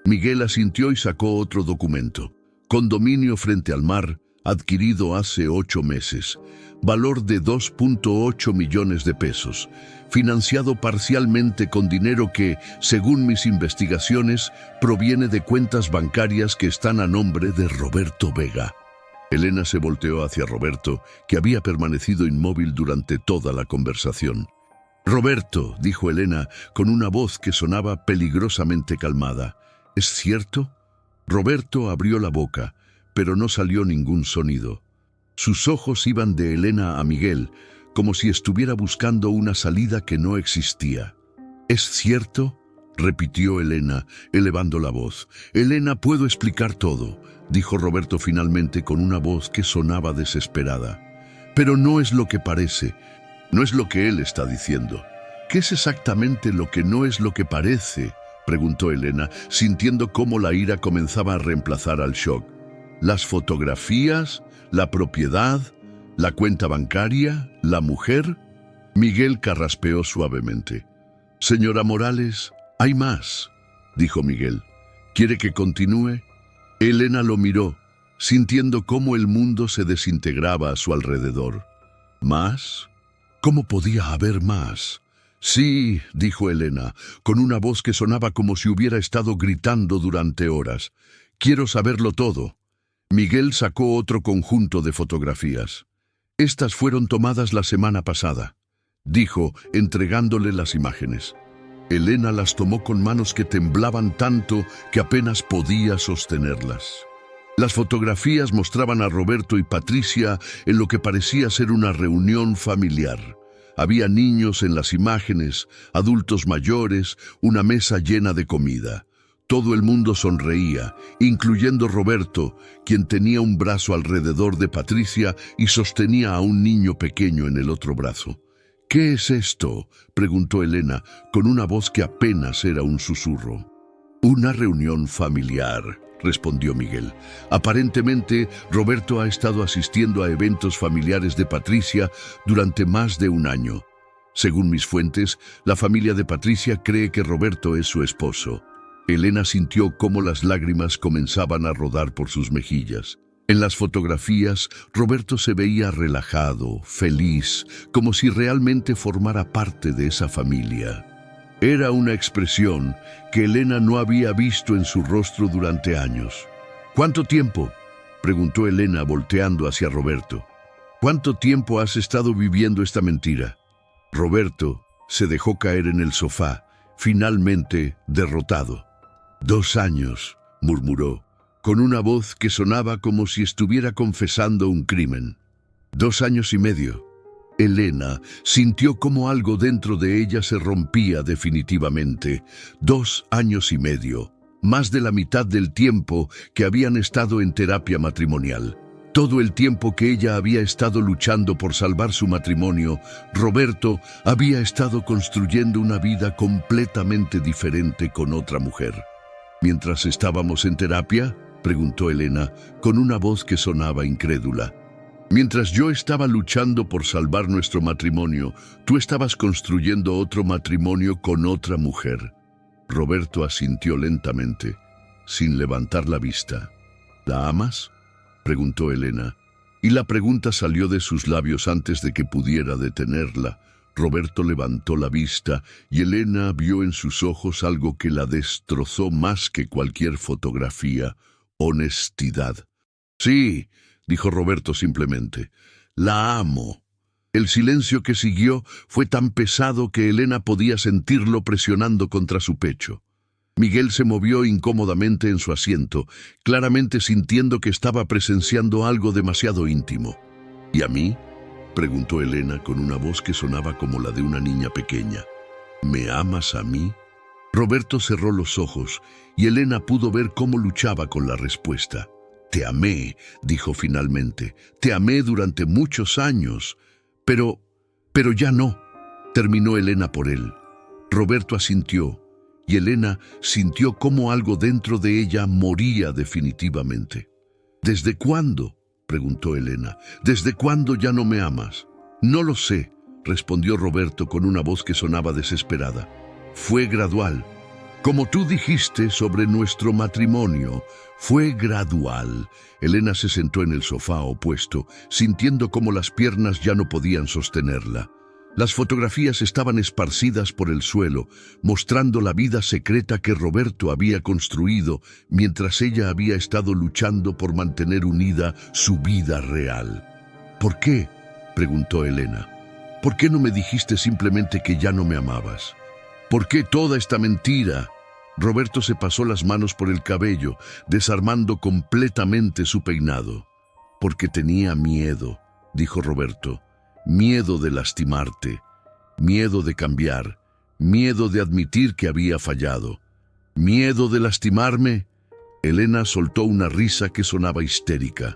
Miguel asintió y sacó otro documento. Condominio frente al mar, adquirido hace 8 meses. Valor de 2.8 millones de pesos. Financiado parcialmente con dinero que, según mis investigaciones, proviene de cuentas bancarias que están a nombre de Roberto Vega. Elena se volteó hacia Roberto, que había permanecido inmóvil durante toda la conversación. «Roberto», dijo Elena, con una voz que sonaba peligrosamente calmada. «¿Es cierto?». Roberto abrió la boca, pero no salió ningún sonido. Sus ojos iban de Elena a Miguel, como si estuviera buscando una salida que no existía. «¿Es cierto?», repitió Elena, elevando la voz. «Elena, puedo explicar todo», dijo Roberto finalmente con una voz que sonaba desesperada. «Pero no es lo que parece, no es lo que él está diciendo». «¿Qué es exactamente lo que no es lo que parece?», preguntó Elena, sintiendo cómo la ira comenzaba a reemplazar al shock. «¿Las fotografías? ¿La propiedad? ¿La cuenta bancaria? ¿La mujer?». Miguel carraspeó suavemente. «Señora Morales, hay más», dijo Miguel. «¿Quiere que continúe?». Elena lo miró, sintiendo cómo el mundo se desintegraba a su alrededor. ¿Más? ¿Cómo podía haber más? «Sí», dijo Elena, con una voz que sonaba como si hubiera estado gritando durante horas. «Quiero saberlo todo». Miguel sacó otro conjunto de fotografías. «Estas fueron tomadas la semana pasada», dijo, entregándole las imágenes. Elena las tomó con manos que temblaban tanto que apenas podía sostenerlas. Las fotografías mostraban a Roberto y Patricia en lo que parecía ser una reunión familiar. Había niños en las imágenes, adultos mayores, una mesa llena de comida. Todo el mundo sonreía, incluyendo Roberto, quien tenía un brazo alrededor de Patricia y sostenía a un niño pequeño en el otro brazo. «¿Qué es esto?», preguntó Elena, con una voz que apenas era un susurro. «Una reunión familiar», respondió Miguel. «Aparentemente, Roberto ha estado asistiendo a eventos familiares de Patricia durante más de 1 año. Según mis fuentes, la familia de Patricia cree que Roberto es su esposo». Elena sintió cómo las lágrimas comenzaban a rodar por sus mejillas. En las fotografías, Roberto se veía relajado, feliz, como si realmente formara parte de esa familia. Era una expresión que Elena no había visto en su rostro durante años. «¿Cuánto tiempo?», preguntó Elena volteando hacia Roberto. «¿Cuánto tiempo has estado viviendo esta mentira?». Roberto se dejó caer en el sofá, finalmente derrotado. «2 años», murmuró, con una voz que sonaba como si estuviera confesando un crimen. 2 años y medio. Elena sintió como algo dentro de ella se rompía definitivamente. 2 años y medio, más de la mitad del tiempo que habían estado en terapia matrimonial. Todo el tiempo que ella había estado luchando por salvar su matrimonio, Roberto había estado construyendo una vida completamente diferente con otra mujer. «¿Mientras estábamos en terapia?», preguntó Elena, con una voz que sonaba incrédula. «Mientras yo estaba luchando por salvar nuestro matrimonio, tú estabas construyendo otro matrimonio con otra mujer». Roberto asintió lentamente, sin levantar la vista. «¿La amas?», preguntó Elena, y la pregunta salió de sus labios antes de que pudiera detenerla. Roberto levantó la vista y Elena vio en sus ojos algo que la destrozó más que cualquier fotografía: honestidad. «Sí», dijo Roberto simplemente, «la amo». El silencio que siguió fue tan pesado que Elena podía sentirlo presionando contra su pecho. Miguel se movió incómodamente en su asiento, claramente sintiendo que estaba presenciando algo demasiado íntimo. «¿Y a mí?», preguntó Elena con una voz que sonaba como la de una niña pequeña. «¿Me amas a mí?». Roberto cerró los ojos y Elena pudo ver cómo luchaba con la respuesta. «Te amé», dijo finalmente. «Te amé durante muchos años. Pero ya no», terminó Elena por él. Roberto asintió y Elena sintió cómo algo dentro de ella moría definitivamente. «¿Desde cuándo?», preguntó Elena. «¿Desde cuándo ya no me amas?». «No lo sé», respondió Roberto con una voz que sonaba desesperada. «Fue gradual. Como tú dijiste sobre nuestro matrimonio, fue gradual». Elena se sentó en el sofá opuesto, sintiendo cómo las piernas ya no podían sostenerla. Las fotografías estaban esparcidas por el suelo, mostrando la vida secreta que Roberto había construido mientras ella había estado luchando por mantener unida su vida real. «¿Por qué?», preguntó Elena. «¿Por qué no me dijiste simplemente que ya no me amabas? ¿Por qué toda esta mentira?». Roberto se pasó las manos por el cabello, desarmando completamente su peinado. «Porque tenía miedo», dijo Roberto. «Miedo de lastimarte, miedo de cambiar, miedo de admitir que había fallado». «¿Miedo de lastimarme?». Elena soltó una risa que sonaba histérica.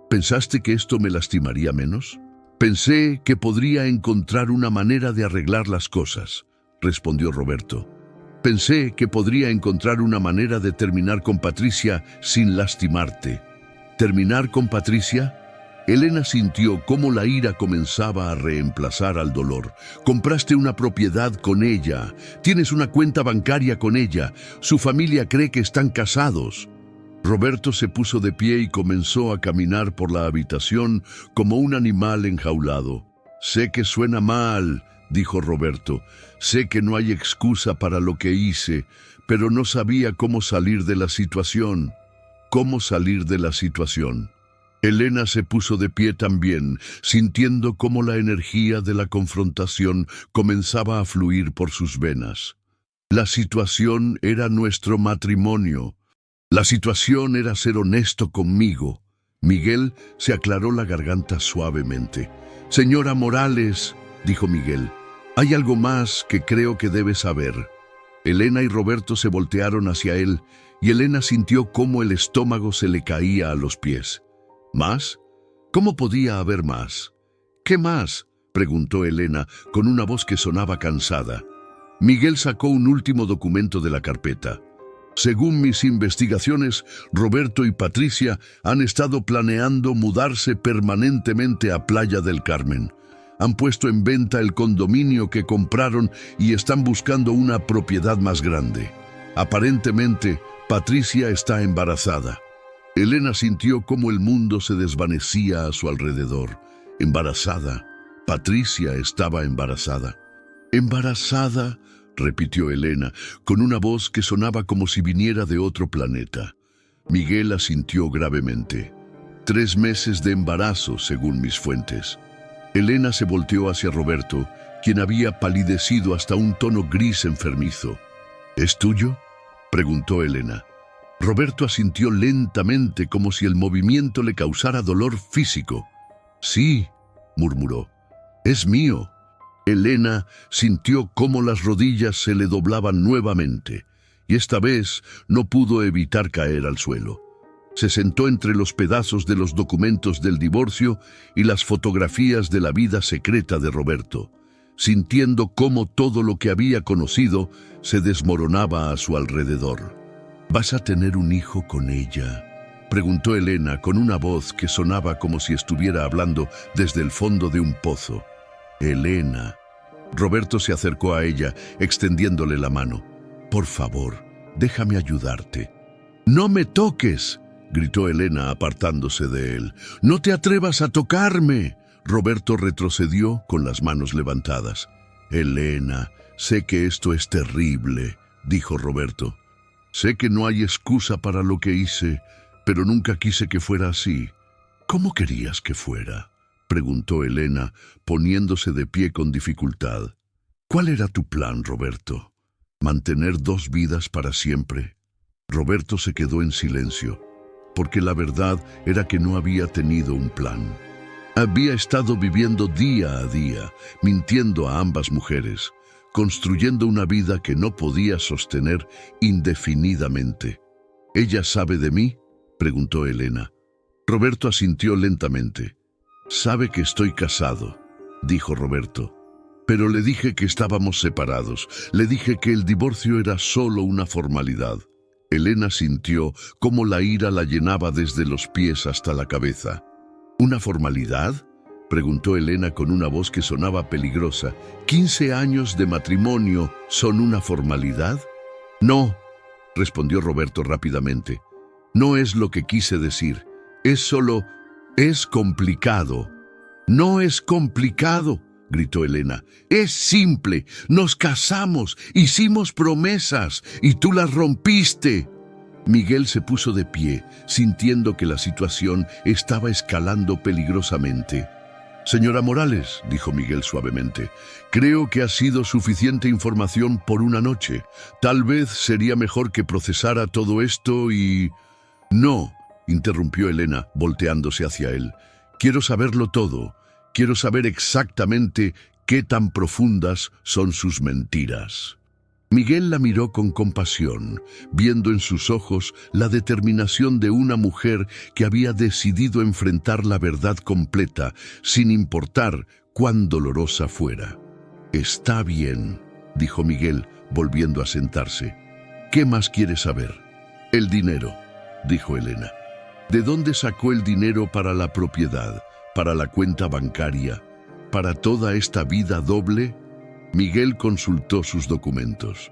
«¿Pensaste que esto me lastimaría menos?». «Pensé que podría encontrar una manera de arreglar las cosas», respondió Roberto. «Pensé que podría encontrar una manera de terminar con Patricia sin lastimarte». «¿Terminar con Patricia?». Elena sintió cómo la ira comenzaba a reemplazar al dolor. «Compraste una propiedad con ella, tienes una cuenta bancaria con ella, su familia cree que están casados». Roberto se puso de pie y comenzó a caminar por la habitación como un animal enjaulado. «Sé que suena mal», dijo Roberto. «Sé que no hay excusa para lo que hice, pero no sabía cómo salir de la situación». «¿Cómo salir de la situación?». Elena se puso de pie también, sintiendo cómo la energía de la confrontación comenzaba a fluir por sus venas. La situación era nuestro matrimonio. La situación era ser honesto conmigo. Miguel se aclaró la garganta suavemente. «Señora Morales», dijo Miguel, «hay algo más que creo que debe saber». Elena y Roberto se voltearon hacia él y Elena sintió cómo el estómago se le caía a los pies. «¿Más? ¿Cómo podía haber más?». «¿Qué más?», preguntó Elena con una voz que sonaba cansada. Miguel sacó un último documento de la carpeta. «Según mis investigaciones, Roberto y Patricia han estado planeando mudarse permanentemente a Playa del Carmen. Han puesto en venta el condominio que compraron y están buscando una propiedad más grande. Aparentemente, Patricia está embarazada». Elena sintió cómo el mundo se desvanecía a su alrededor. «Embarazada. Patricia estaba embarazada». «¿Embarazada?», repitió Elena, con una voz que sonaba como si viniera de otro planeta. Miguel asintió gravemente. 3 meses de embarazo, según mis fuentes. Elena se volteó hacia Roberto, quien había palidecido hasta un tono gris enfermizo. «¿Es tuyo?», preguntó Elena. Roberto asintió lentamente como si el movimiento le causara dolor físico. «Sí», murmuró, «es mío». Elena sintió cómo las rodillas se le doblaban nuevamente, y esta vez no pudo evitar caer al suelo. Se sentó entre los pedazos de los documentos del divorcio y las fotografías de la vida secreta de Roberto, sintiendo cómo todo lo que había conocido se desmoronaba a su alrededor. ¿Vas a tener un hijo con ella?, preguntó Elena con una voz que sonaba como si estuviera hablando desde el fondo de un pozo. Elena. Roberto se acercó a ella, extendiéndole la mano. Por favor, déjame ayudarte. ¡No me toques!, gritó Elena apartándose de él. ¡No te atrevas a tocarme! Roberto retrocedió con las manos levantadas. Elena, sé que esto es terrible, dijo Roberto. Sé que no hay excusa para lo que hice, pero nunca quise que fuera así. ¿Cómo querías que fuera?, preguntó Elena, poniéndose de pie con dificultad. ¿Cuál era tu plan, Roberto? ¿Mantener 2 vidas para siempre? Roberto se quedó en silencio, porque la verdad era que no había tenido un plan. Había estado viviendo día a día, mintiendo a ambas mujeres, construyendo una vida que no podía sostener indefinidamente. ¿Ella sabe de mí?, preguntó Elena. Roberto asintió lentamente. Sabe que estoy casado, dijo Roberto. Pero le dije que estábamos separados. Le dije que el divorcio era solo una formalidad. Elena sintió cómo la ira la llenaba desde los pies hasta la cabeza. ¿Una formalidad?, preguntó Elena con una voz que sonaba peligrosa. ¿15 años de matrimonio son una formalidad? No, respondió Roberto rápidamente. No es lo que quise decir. Es complicado. No es complicado, gritó Elena. Es simple. Nos casamos, hicimos promesas y tú las rompiste. Miguel se puso de pie, sintiendo que la situación estaba escalando peligrosamente. Señora Morales, dijo Miguel suavemente, creo que ha sido suficiente información por una noche. Tal vez sería mejor que procesara todo esto y... No, interrumpió Elena, volteándose hacia él. Quiero saberlo todo. Quiero saber exactamente qué tan profundas son sus mentiras. Miguel la miró con compasión, viendo en sus ojos la determinación de una mujer que había decidido enfrentar la verdad completa, sin importar cuán dolorosa fuera. Está bien, dijo Miguel, volviendo a sentarse. ¿Qué más quieres saber? El dinero, dijo Elena. ¿De dónde sacó el dinero para la propiedad, para la cuenta bancaria, para toda esta vida doble? Miguel consultó sus documentos.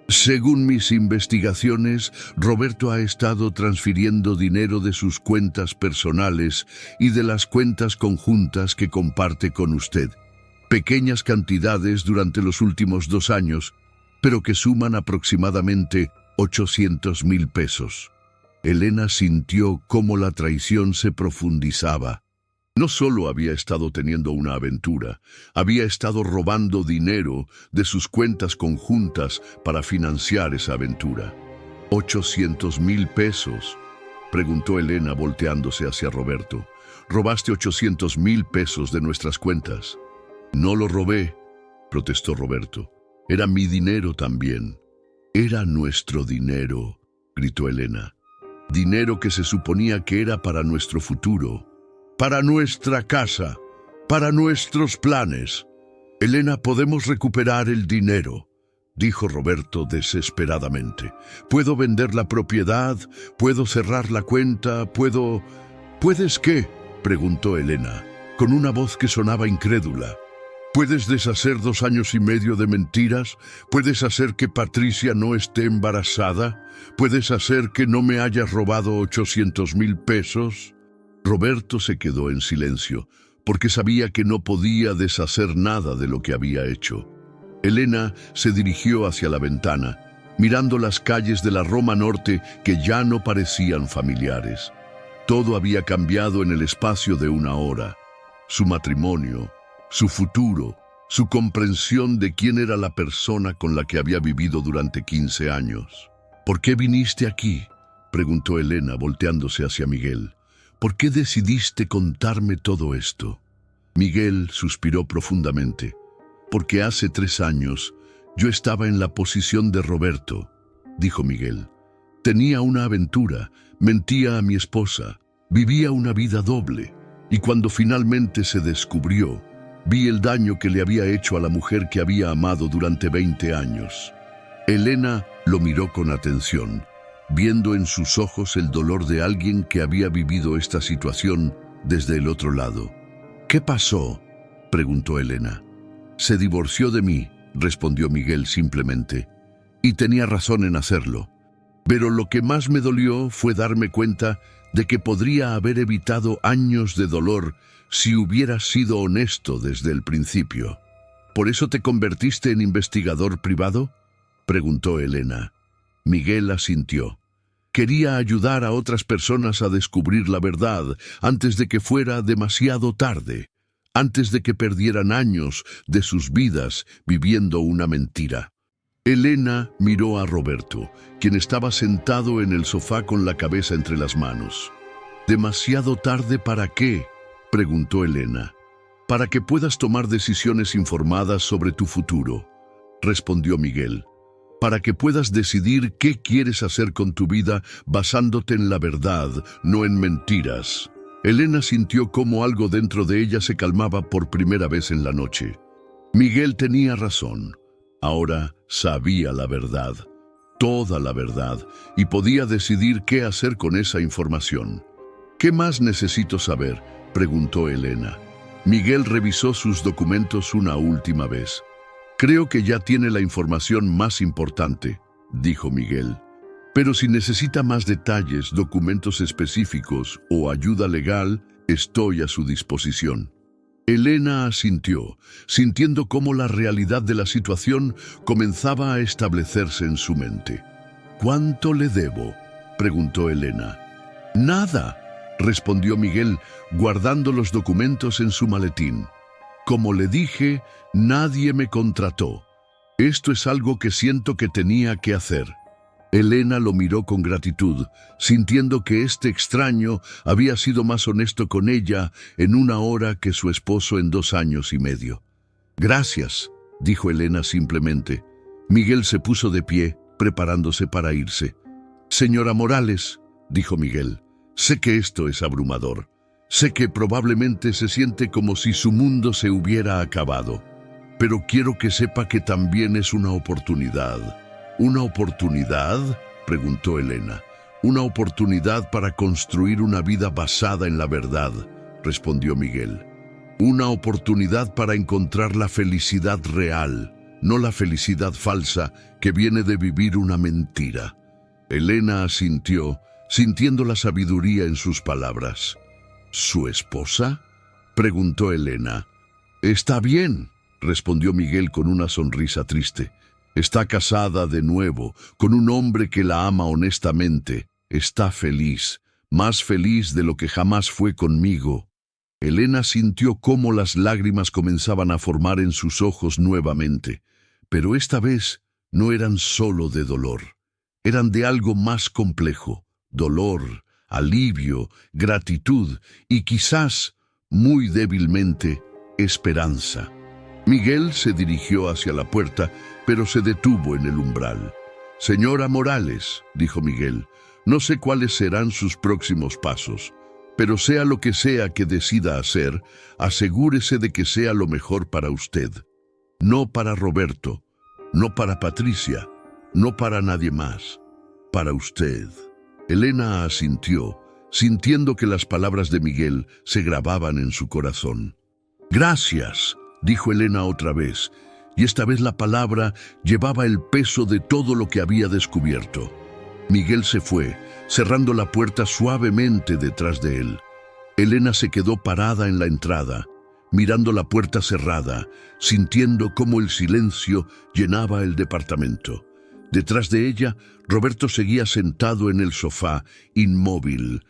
Según mis investigaciones, Roberto ha estado transfiriendo dinero de sus cuentas personales y de las cuentas conjuntas que comparte con usted. Pequeñas cantidades durante los últimos 2 años, pero que suman aproximadamente 800,000 pesos. Elena sintió cómo la traición se profundizaba. No solo había estado teniendo una aventura, había estado robando dinero de sus cuentas conjuntas para financiar esa aventura. ¿800,000 pesos? Preguntó Elena volteándose hacia Roberto. ¿Robaste 800,000 pesos de nuestras cuentas? No lo robé, protestó Roberto. Era mi dinero también. Era nuestro dinero, gritó Elena. Dinero que se suponía que era para nuestro futuro. Para nuestra casa, para nuestros planes. Elena, podemos recuperar el dinero, dijo Roberto desesperadamente. Puedo vender la propiedad, puedo cerrar la cuenta, puedo... ¿Puedes qué?, preguntó Elena, con una voz que sonaba incrédula. ¿Puedes deshacer 2 años y medio de mentiras? ¿Puedes hacer que Patricia no esté embarazada? ¿Puedes hacer que no me hayas robado 800,000 pesos? Roberto se quedó en silencio, porque sabía que no podía deshacer nada de lo que había hecho. Elena se dirigió hacia la ventana, mirando las calles de la Roma Norte que ya no parecían familiares. Todo había cambiado en el espacio de 1 hora. Su matrimonio, su futuro, su comprensión de quién era la persona con la que había vivido durante 15 años. ¿Por qué viniste aquí?, preguntó Elena, volteándose hacia Miguel. ¿Por qué decidiste contarme todo esto? Miguel suspiró profundamente. Porque hace 3 años yo estaba en la posición de Roberto, dijo Miguel. Tenía una aventura, mentía a mi esposa, vivía una vida doble, y cuando finalmente se descubrió, vi el daño que le había hecho a la mujer que había amado durante 20 años. Elena lo miró con atención, viendo en sus ojos el dolor de alguien que había vivido esta situación desde el otro lado. «¿Qué pasó?», preguntó Elena. «Se divorció de mí», respondió Miguel simplemente, «y tenía razón en hacerlo. Pero lo que más me dolió fue darme cuenta de que podría haber evitado años de dolor si hubieras sido honesto desde el principio». «¿Por eso te convertiste en investigador privado?», preguntó Elena. Miguel asintió. «Quería ayudar a otras personas a descubrir la verdad antes de que fuera demasiado tarde, antes de que perdieran años de sus vidas viviendo una mentira». Elena miró a Roberto, quien estaba sentado en el sofá con la cabeza entre las manos. «¿Demasiado tarde para qué?», preguntó Elena. «Para que puedas tomar decisiones informadas sobre tu futuro», respondió Miguel. «Para que puedas decidir qué quieres hacer con tu vida basándote en la verdad, no en mentiras». Elena sintió cómo algo dentro de ella se calmaba por primera vez en la noche. Miguel tenía razón. Ahora sabía la verdad, toda la verdad, y podía decidir qué hacer con esa información. «¿Qué más necesito saber?», preguntó Elena. Miguel revisó sus documentos una última vez. «Creo que ya tiene la información más importante», dijo Miguel. «Pero si necesita más detalles, documentos específicos o ayuda legal, estoy a su disposición». Elena asintió, sintiendo cómo la realidad de la situación comenzaba a establecerse en su mente. «¿Cuánto le debo?», preguntó Elena. «Nada», respondió Miguel, guardando los documentos en su maletín. «Como le dije, nadie me contrató. Esto es algo que siento que tenía que hacer». Elena lo miró con gratitud, sintiendo que este extraño había sido más honesto con ella en una hora que su esposo en 2 años y medio. «Gracias», dijo Elena simplemente. Miguel se puso de pie, preparándose para irse. «Señora Morales», dijo Miguel, «sé que esto es abrumador. Sé que probablemente se siente como si su mundo se hubiera acabado. Pero quiero que sepa que también es una oportunidad». «¿Una oportunidad?», preguntó Elena. «Una oportunidad para construir una vida basada en la verdad», respondió Miguel. «Una oportunidad para encontrar la felicidad real, no la felicidad falsa que viene de vivir una mentira». Elena asintió, sintiendo la sabiduría en sus palabras. «¿Su esposa?», preguntó Elena. «Está bien», respondió Miguel con una sonrisa triste. «Está casada de nuevo, con un hombre que la ama honestamente. Está feliz, más feliz de lo que jamás fue conmigo». Elena sintió cómo las lágrimas comenzaban a formar en sus ojos nuevamente, pero esta vez no eran solo de dolor. Eran de algo más complejo: dolor, alivio, gratitud y quizás, muy débilmente, esperanza. Miguel se dirigió hacia la puerta, pero se detuvo en el umbral. «Señora Morales», dijo Miguel, «no sé cuáles serán sus próximos pasos, pero sea lo que sea que decida hacer, asegúrese de que sea lo mejor para usted. No para Roberto, no para Patricia, no para nadie más, para usted». Elena asintió, sintiendo que las palabras de Miguel se grababan en su corazón. «Gracias», dijo Elena otra vez, y esta vez la palabra llevaba el peso de todo lo que había descubierto. Miguel se fue, cerrando la puerta suavemente detrás de él. Elena se quedó parada en la entrada, mirando la puerta cerrada, sintiendo cómo el silencio llenaba el departamento. Detrás de ella, Roberto seguía sentado en el sofá, inmóvil.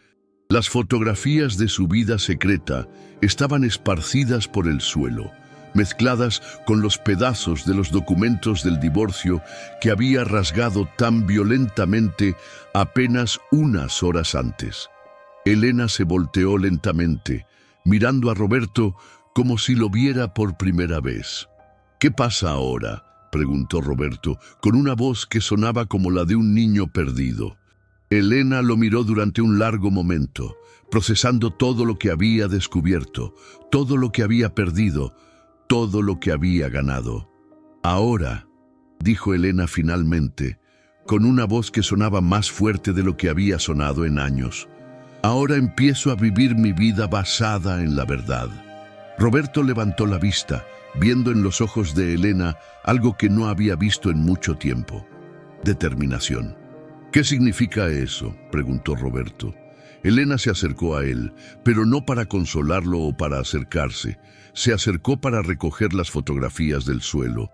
Las fotografías de su vida secreta estaban esparcidas por el suelo, mezcladas con los pedazos de los documentos del divorcio que había rasgado tan violentamente apenas unas horas antes. Elena se volteó lentamente, mirando a Roberto como si lo viera por primera vez. «¿Qué pasa ahora?», preguntó Roberto, con una voz que sonaba como la de un niño perdido. Elena lo miró durante un largo momento, procesando todo lo que había descubierto, todo lo que había perdido, todo lo que había ganado. Ahora, dijo Elena finalmente, con una voz que sonaba más fuerte de lo que había sonado en años. Ahora empiezo a vivir mi vida basada en la verdad. Roberto levantó la vista, viendo en los ojos de Elena algo que no había visto en mucho tiempo. Determinación. ¿Qué significa eso?, preguntó Roberto. Elena se acercó a él, pero no para consolarlo o para acercarse. Se acercó para recoger las fotografías del suelo.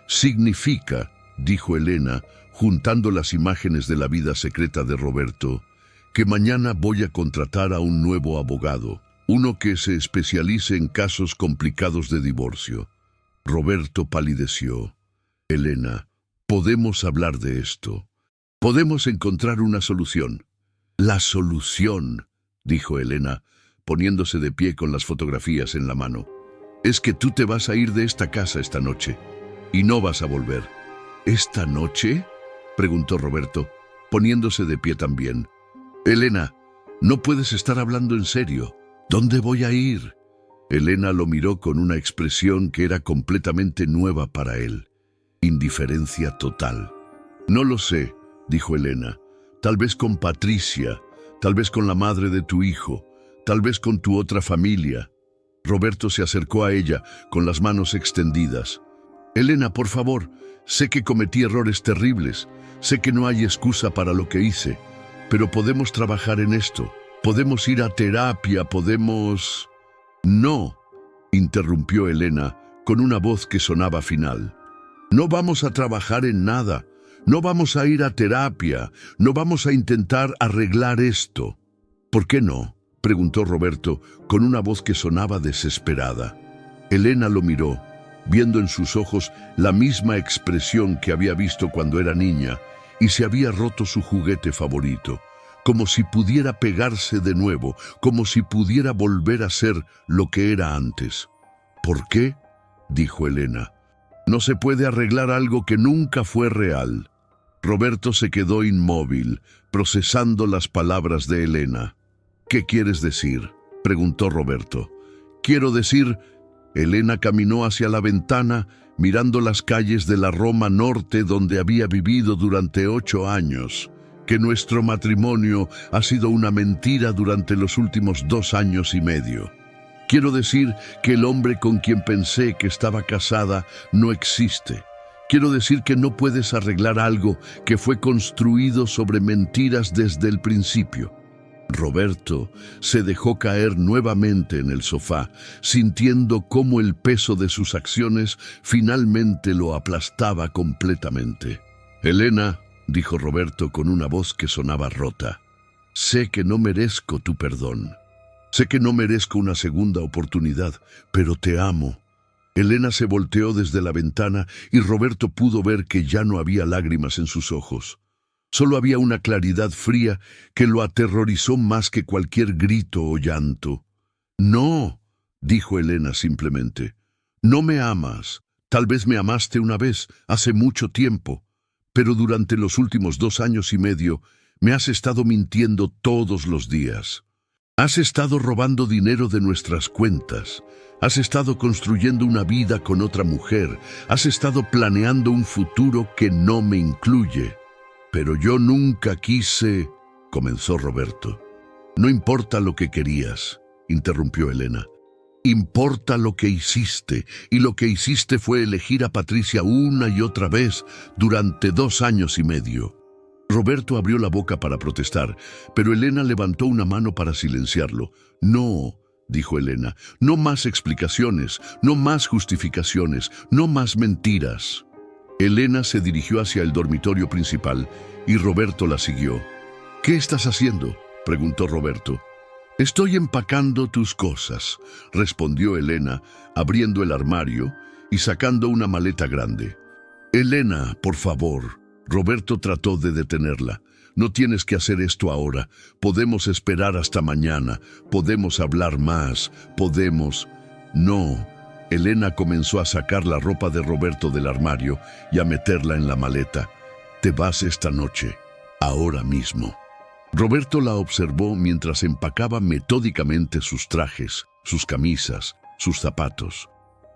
Significa, dijo Elena, juntando las imágenes de la vida secreta de Roberto, que mañana voy a contratar a un nuevo abogado, uno que se especialice en casos complicados de divorcio. Roberto palideció. Elena, podemos hablar de esto. Podemos encontrar una solución. La solución, dijo Elena, poniéndose de pie con las fotografías en la mano, es que tú te vas a ir de esta casa esta noche y no vas a volver. ¿Esta noche?, preguntó Roberto, poniéndose de pie también. Elena, no puedes estar hablando en serio. ¿Dónde voy a ir? Elena lo miró con una expresión que era completamente nueva para él. Indiferencia total. No lo sé, dijo Elena. Tal vez con Patricia, tal vez con la madre de tu hijo, tal vez con tu otra familia. Roberto se acercó a ella con las manos extendidas. Elena, por favor, sé que cometí errores terribles, sé que no hay excusa para lo que hice, pero podemos trabajar en esto, podemos ir a terapia, podemos... No, interrumpió Elena con una voz que sonaba final. No vamos a trabajar en nada, no vamos a ir a terapia, no vamos a intentar arreglar esto. ¿Por qué no?, preguntó Roberto con una voz que sonaba desesperada. Elena lo miró, viendo en sus ojos la misma expresión que había visto cuando era niña, y se había roto su juguete favorito, como si pudiera pegarse de nuevo, como si pudiera volver a ser lo que era antes. ¿Por qué?, dijo Elena. No se puede arreglar algo que nunca fue real. Roberto se quedó inmóvil, procesando las palabras de Elena. ¿Qué quieres decir?, preguntó Roberto. Quiero decir... Elena caminó hacia la ventana, mirando las calles de la Roma Norte donde había vivido durante 8 años, que nuestro matrimonio ha sido una mentira durante los últimos 2 años y medio. Quiero decir que el hombre con quien pensé que estaba casada no existe. Quiero decir que no puedes arreglar algo que fue construido sobre mentiras desde el principio. Roberto se dejó caer nuevamente en el sofá, sintiendo cómo el peso de sus acciones finalmente lo aplastaba completamente. Elena, dijo Roberto con una voz que sonaba rota, sé que no merezco tu perdón. Sé que no merezco una segunda oportunidad, pero te amo. Elena se volteó desde la ventana y Roberto pudo ver que ya no había lágrimas en sus ojos. Solo había una claridad fría que lo aterrorizó más que cualquier grito o llanto. No, dijo Elena simplemente. No me amas. Tal vez me amaste una vez, hace mucho tiempo. Pero durante los últimos 2 años y medio me has estado mintiendo todos los días. Has estado robando dinero de nuestras cuentas. Has estado construyendo una vida con otra mujer. Has estado planeando un futuro que no me incluye. Pero yo nunca quise... comenzó Roberto. No importa lo que querías, interrumpió Elena. Importa lo que hiciste, y lo que hiciste fue elegir a Patricia una y otra vez durante 2 años y medio. Roberto abrió la boca para protestar, pero Elena levantó una mano para silenciarlo. No, dijo Elena, no más explicaciones, no más justificaciones, no más mentiras. Elena se dirigió hacia el dormitorio principal y Roberto la siguió. ¿Qué estás haciendo?, preguntó Roberto. Estoy empacando tus cosas, respondió Elena, abriendo el armario y sacando una maleta grande. Elena, por favor. Roberto trató de detenerla. No tienes que hacer esto ahora. Podemos esperar hasta mañana. Podemos hablar más. Podemos... No. Elena comenzó a sacar la ropa de Roberto del armario y a meterla en la maleta. Te vas esta noche, ahora mismo. Roberto la observó mientras empacaba metódicamente sus trajes, sus camisas, sus zapatos.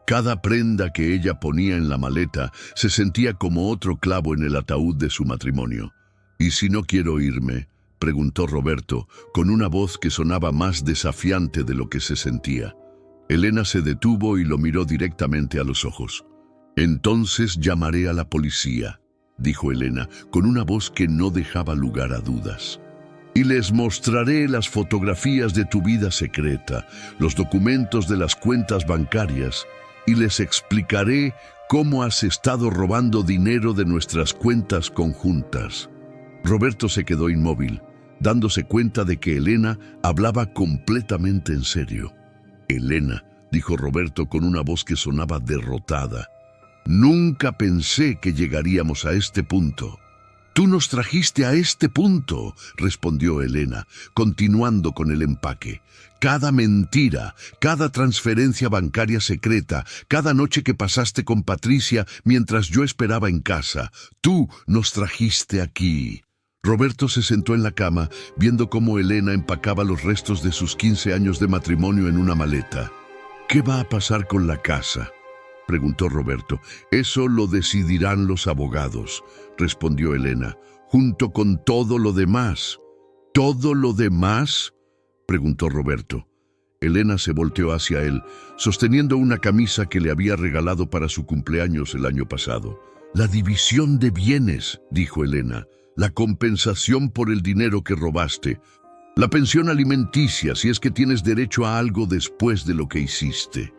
Cada prenda que ella ponía en la maleta se sentía como otro clavo en el ataúd de su matrimonio. «¿Y si no quiero irme?», preguntó Roberto, con una voz que sonaba más desafiante de lo que se sentía. Elena se detuvo y lo miró directamente a los ojos. «Entonces llamaré a la policía», dijo Elena, con una voz que no dejaba lugar a dudas. «Y les mostraré las fotografías de tu vida secreta, los documentos de las cuentas bancarias, y les explicaré cómo has estado robando dinero de nuestras cuentas conjuntas». Roberto se quedó inmóvil, dándose cuenta de que Elena hablaba completamente en serio. «Elena», dijo Roberto con una voz que sonaba derrotada, «nunca pensé que llegaríamos a este punto». «Tú nos trajiste a este punto», respondió Elena, continuando con el empaque. «Cada mentira, cada transferencia bancaria secreta, cada noche que pasaste con Patricia mientras yo esperaba en casa, tú nos trajiste aquí». Roberto se sentó en la cama, viendo cómo Elena empacaba los restos de sus 15 años de matrimonio en una maleta. «¿Qué va a pasar con la casa?», preguntó Roberto. «Eso lo decidirán los abogados», respondió Elena, «junto con todo lo demás». «¿Todo lo demás?», preguntó Roberto. Elena se volteó hacia él, sosteniendo una camisa que le había regalado para su cumpleaños el año pasado. «La división de bienes», dijo Elena, «la compensación por el dinero que robaste, la pensión alimenticia si es que tienes derecho a algo después de lo que hiciste».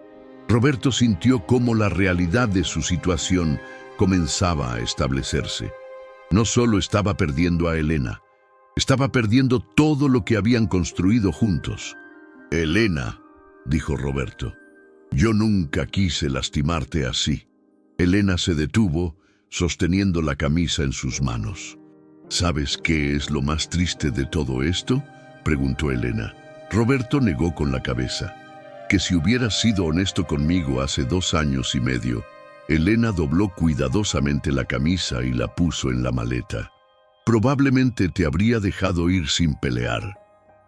Roberto sintió cómo la realidad de su situación comenzaba a establecerse. No solo estaba perdiendo a Elena, estaba perdiendo todo lo que habían construido juntos. «Elena», dijo Roberto, «yo nunca quise lastimarte así». Elena se detuvo, sosteniendo la camisa en sus manos. «¿Sabes qué es lo más triste de todo esto?», preguntó Elena. Roberto negó con la cabeza. «Que si hubieras sido honesto conmigo hace 2 años y medio». Elena dobló cuidadosamente la camisa y la puso en la maleta. «Probablemente te habría dejado ir sin pelear.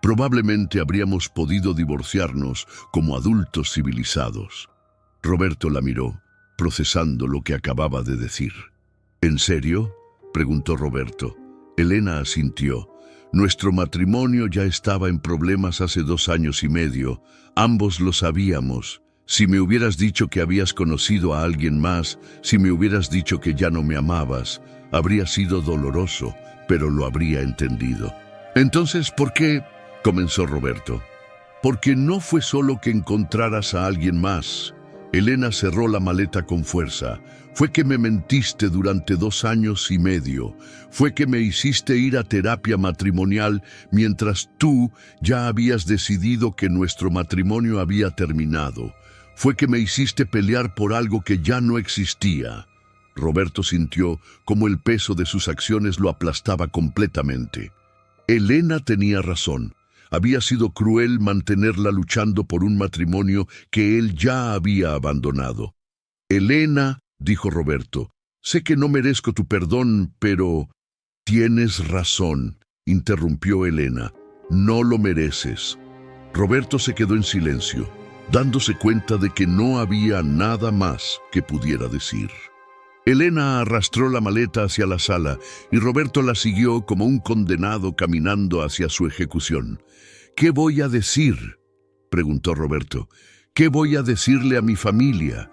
Probablemente habríamos podido divorciarnos como adultos civilizados». Roberto la miró, procesando lo que acababa de decir. «¿En serio?», preguntó Roberto. Elena asintió. «Nuestro matrimonio ya estaba en problemas hace 2 años y medio. Ambos lo sabíamos. Si me hubieras dicho que habías conocido a alguien más, si me hubieras dicho que ya no me amabas, habría sido doloroso, pero lo habría entendido». «Entonces, ¿por qué?», comenzó Roberto. «Porque no fue solo que encontraras a alguien más». Elena cerró la maleta con fuerza. «Fue que me mentiste durante 2 años y medio. Fue que me hiciste ir a terapia matrimonial mientras tú ya habías decidido que nuestro matrimonio había terminado. Fue que me hiciste pelear por algo que ya no existía». Roberto sintió como el peso de sus acciones lo aplastaba completamente. Elena tenía razón. Había sido cruel mantenerla luchando por un matrimonio que él ya había abandonado. «Elena», dijo Roberto, «sé que no merezco tu perdón, pero...». «Tienes razón», interrumpió Elena. «No lo mereces». Roberto se quedó en silencio, dándose cuenta de que no había nada más que pudiera decir. Elena arrastró la maleta hacia la sala y Roberto la siguió como un condenado caminando hacia su ejecución. «¿Qué voy a decir?», preguntó Roberto. «¿Qué voy a decirle a mi familia,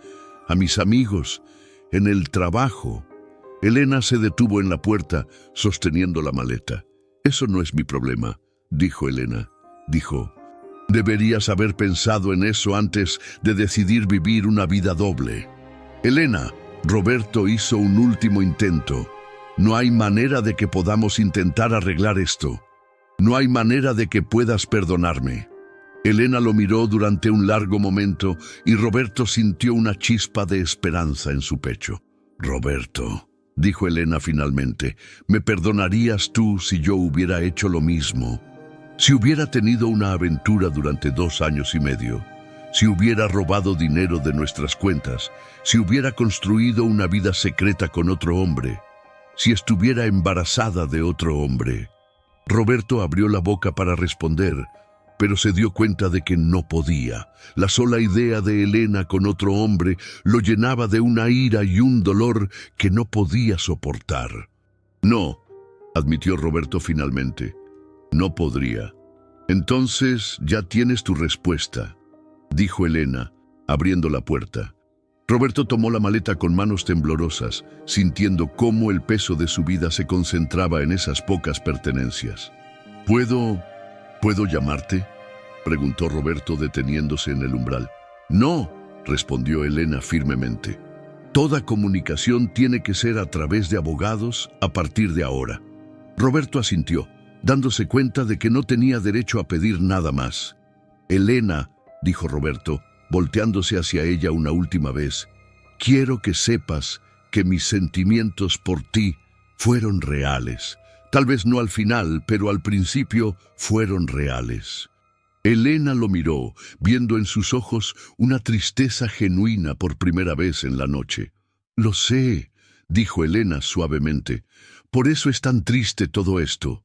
a mis amigos, en el trabajo?». Elena se detuvo en la puerta, sosteniendo la maleta. «Eso no es mi problema», dijo Elena. Dijo, «deberías haber pensado en eso antes de decidir vivir una vida doble». «Elena», Roberto hizo un último intento. «No hay manera de que podamos intentar arreglar esto. No hay manera de que puedas perdonarme». Elena lo miró durante un largo momento y Roberto sintió una chispa de esperanza en su pecho. «Roberto», dijo Elena finalmente, «¿me perdonarías tú si yo hubiera hecho lo mismo? Si hubiera tenido una aventura durante 2 años y medio, si hubiera robado dinero de nuestras cuentas, si hubiera construido una vida secreta con otro hombre, si estuviera embarazada de otro hombre». Roberto abrió la boca para responder, pero se dio cuenta de que no podía. La sola idea de Elena con otro hombre lo llenaba de una ira y un dolor que no podía soportar. No, admitió Roberto finalmente. No podría. Entonces ya tienes tu respuesta, dijo Elena, abriendo la puerta. Roberto tomó la maleta con manos temblorosas, sintiendo cómo el peso de su vida se concentraba en esas pocas pertenencias. ¿Puedo llamarte?, preguntó Roberto deteniéndose en el umbral. No, respondió Elena firmemente. Toda comunicación tiene que ser a través de abogados a partir de ahora. Roberto asintió, dándose cuenta de que no tenía derecho a pedir nada más. Elena, dijo Roberto, volteándose hacia ella una última vez, quiero que sepas que mis sentimientos por ti fueron reales. Tal vez no al final, pero al principio fueron reales. Elena lo miró, viendo en sus ojos una tristeza genuina por primera vez en la noche. Lo sé, dijo Elena suavemente. Por eso es tan triste todo esto.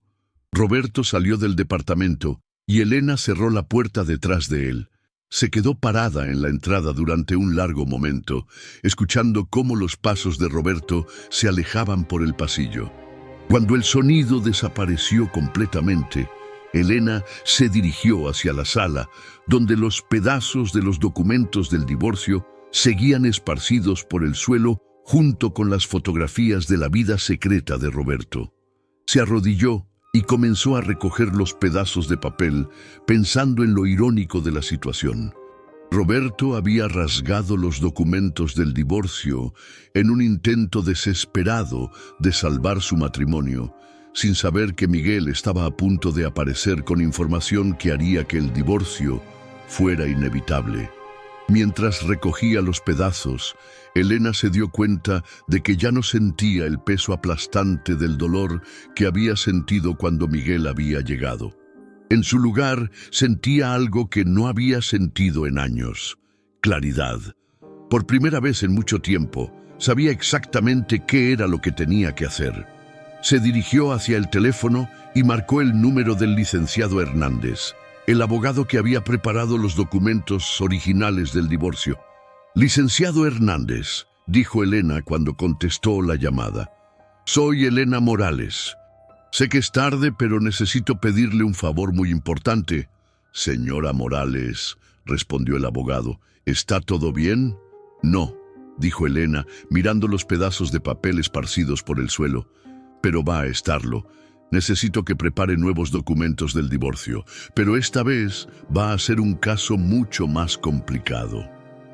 Roberto salió del departamento y Elena cerró la puerta detrás de él. Se quedó parada en la entrada durante un largo momento, escuchando cómo los pasos de Roberto se alejaban por el pasillo. Cuando el sonido desapareció completamente, Elena se dirigió hacia la sala, donde los pedazos de los documentos del divorcio seguían esparcidos por el suelo junto con las fotografías de la vida secreta de Roberto. Se arrodilló y comenzó a recoger los pedazos de papel, pensando en lo irónico de la situación. Roberto había rasgado los documentos del divorcio en un intento desesperado de salvar su matrimonio, sin saber que Miguel estaba a punto de aparecer con información que haría que el divorcio fuera inevitable. Mientras recogía los pedazos, Elena se dio cuenta de que ya no sentía el peso aplastante del dolor que había sentido cuando Miguel había llegado. En su lugar, sentía algo que no había sentido en años: claridad. Por primera vez en mucho tiempo, sabía exactamente qué era lo que tenía que hacer. Se dirigió hacia el teléfono y marcó el número del licenciado Hernández, el abogado que había preparado los documentos originales del divorcio. «Licenciado Hernández», dijo Elena cuando contestó la llamada. «Soy Elena Morales. Sé que es tarde, pero necesito pedirle un favor muy importante». «Señora Morales», respondió el abogado, «¿está todo bien?» «No», dijo Elena, mirando los pedazos de papel esparcidos por el suelo. «Pero va a estarlo. Necesito que prepare nuevos documentos del divorcio, pero esta vez va a ser un caso mucho más complicado».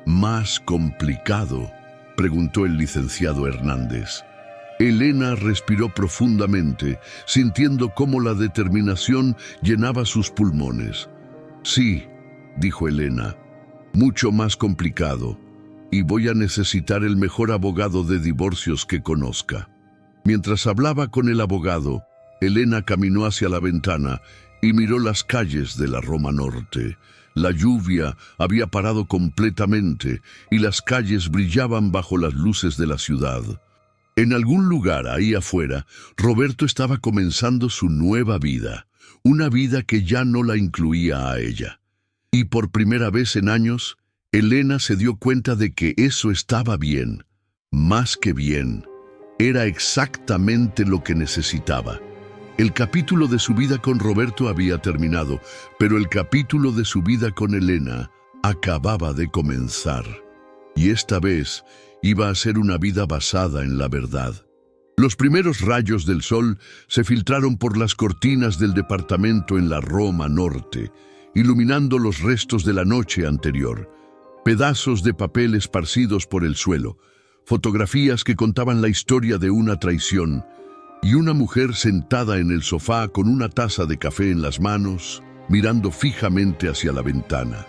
«¿Más complicado?», preguntó el licenciado Hernández. Elena respiró profundamente, sintiendo cómo la determinación llenaba sus pulmones. «Sí», dijo Elena, «mucho más complicado, y voy a necesitar el mejor abogado de divorcios que conozca». Mientras hablaba con el abogado, Elena caminó hacia la ventana y miró las calles de la Roma Norte. La lluvia había parado completamente y las calles brillaban bajo las luces de la ciudad. En algún lugar ahí afuera, Roberto estaba comenzando su nueva vida, una vida que ya no la incluía a ella. Y por primera vez en años, Elena se dio cuenta de que eso estaba bien, más que bien. Era exactamente lo que necesitaba. El capítulo de su vida con Roberto había terminado, pero el capítulo de su vida con Elena acababa de comenzar. Y esta vez iba a ser una vida basada en la verdad. Los primeros rayos del sol se filtraron por las cortinas del departamento en la Roma Norte, iluminando los restos de la noche anterior. Pedazos de papel esparcidos por el suelo, fotografías que contaban la historia de una traición, y una mujer sentada en el sofá con una taza de café en las manos, mirando fijamente hacia la ventana.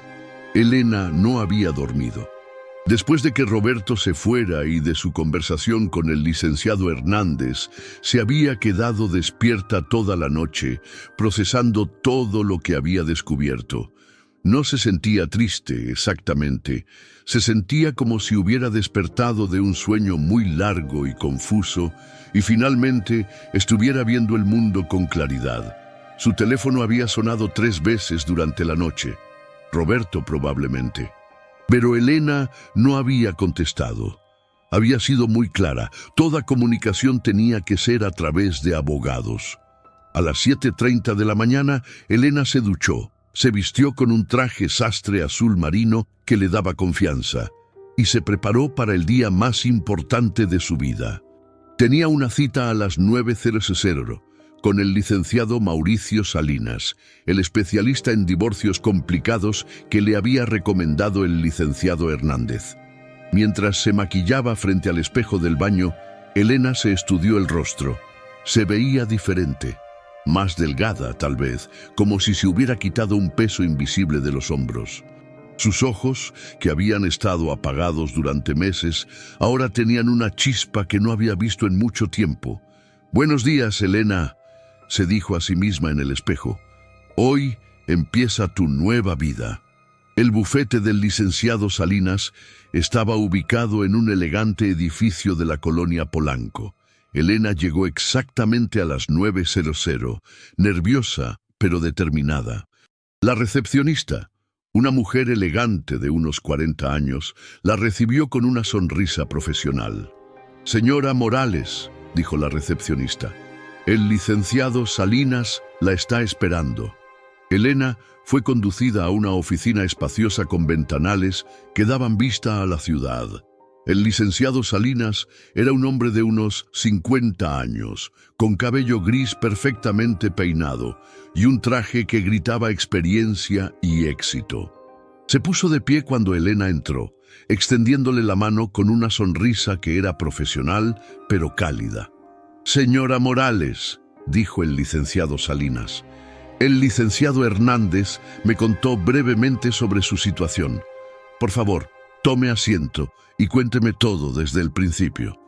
Elena no había dormido. Después de que Roberto se fuera y de su conversación con el licenciado Hernández, se había quedado despierta toda la noche, procesando todo lo que había descubierto. No se sentía triste, exactamente. Se sentía como si hubiera despertado de un sueño muy largo y confuso, y finalmente estuviera viendo el mundo con claridad. Su teléfono había sonado 3 veces durante la noche. Roberto probablemente. Pero Elena no había contestado. Había sido muy clara. Toda comunicación tenía que ser a través de abogados. A las 7:30 de la mañana, Elena se duchó, se vistió con un traje sastre azul marino que le daba confianza y se preparó para el día más importante de su vida. Tenía una cita a las 9:00 con el licenciado Mauricio Salinas, el especialista en divorcios complicados que le había recomendado el licenciado Hernández. Mientras se maquillaba frente al espejo del baño, Elena se estudió el rostro. Se veía diferente, más delgada tal vez, como si se hubiera quitado un peso invisible de los hombros. Sus ojos, que habían estado apagados durante meses, ahora tenían una chispa que no había visto en mucho tiempo. «Buenos días, Elena», se dijo a sí misma en el espejo. «Hoy empieza tu nueva vida». El bufete del licenciado Salinas estaba ubicado en un elegante edificio de la colonia Polanco. Elena llegó exactamente a las 9:00, nerviosa pero determinada. La recepcionista, una mujer elegante de unos 40 años, la recibió con una sonrisa profesional. «Señora Morales», dijo la recepcionista, «el licenciado Salinas la está esperando». Elena fue conducida a una oficina espaciosa con ventanales que daban vista a la ciudad. El licenciado Salinas era un hombre de unos 50 años, con cabello gris perfectamente peinado y un traje que gritaba experiencia y éxito. Se puso de pie cuando Elena entró, extendiéndole la mano con una sonrisa que era profesional pero cálida. «Señora Morales», dijo el licenciado Salinas, «el licenciado Hernández me contó brevemente sobre su situación. Por favor, tome asiento y cuénteme todo desde el principio».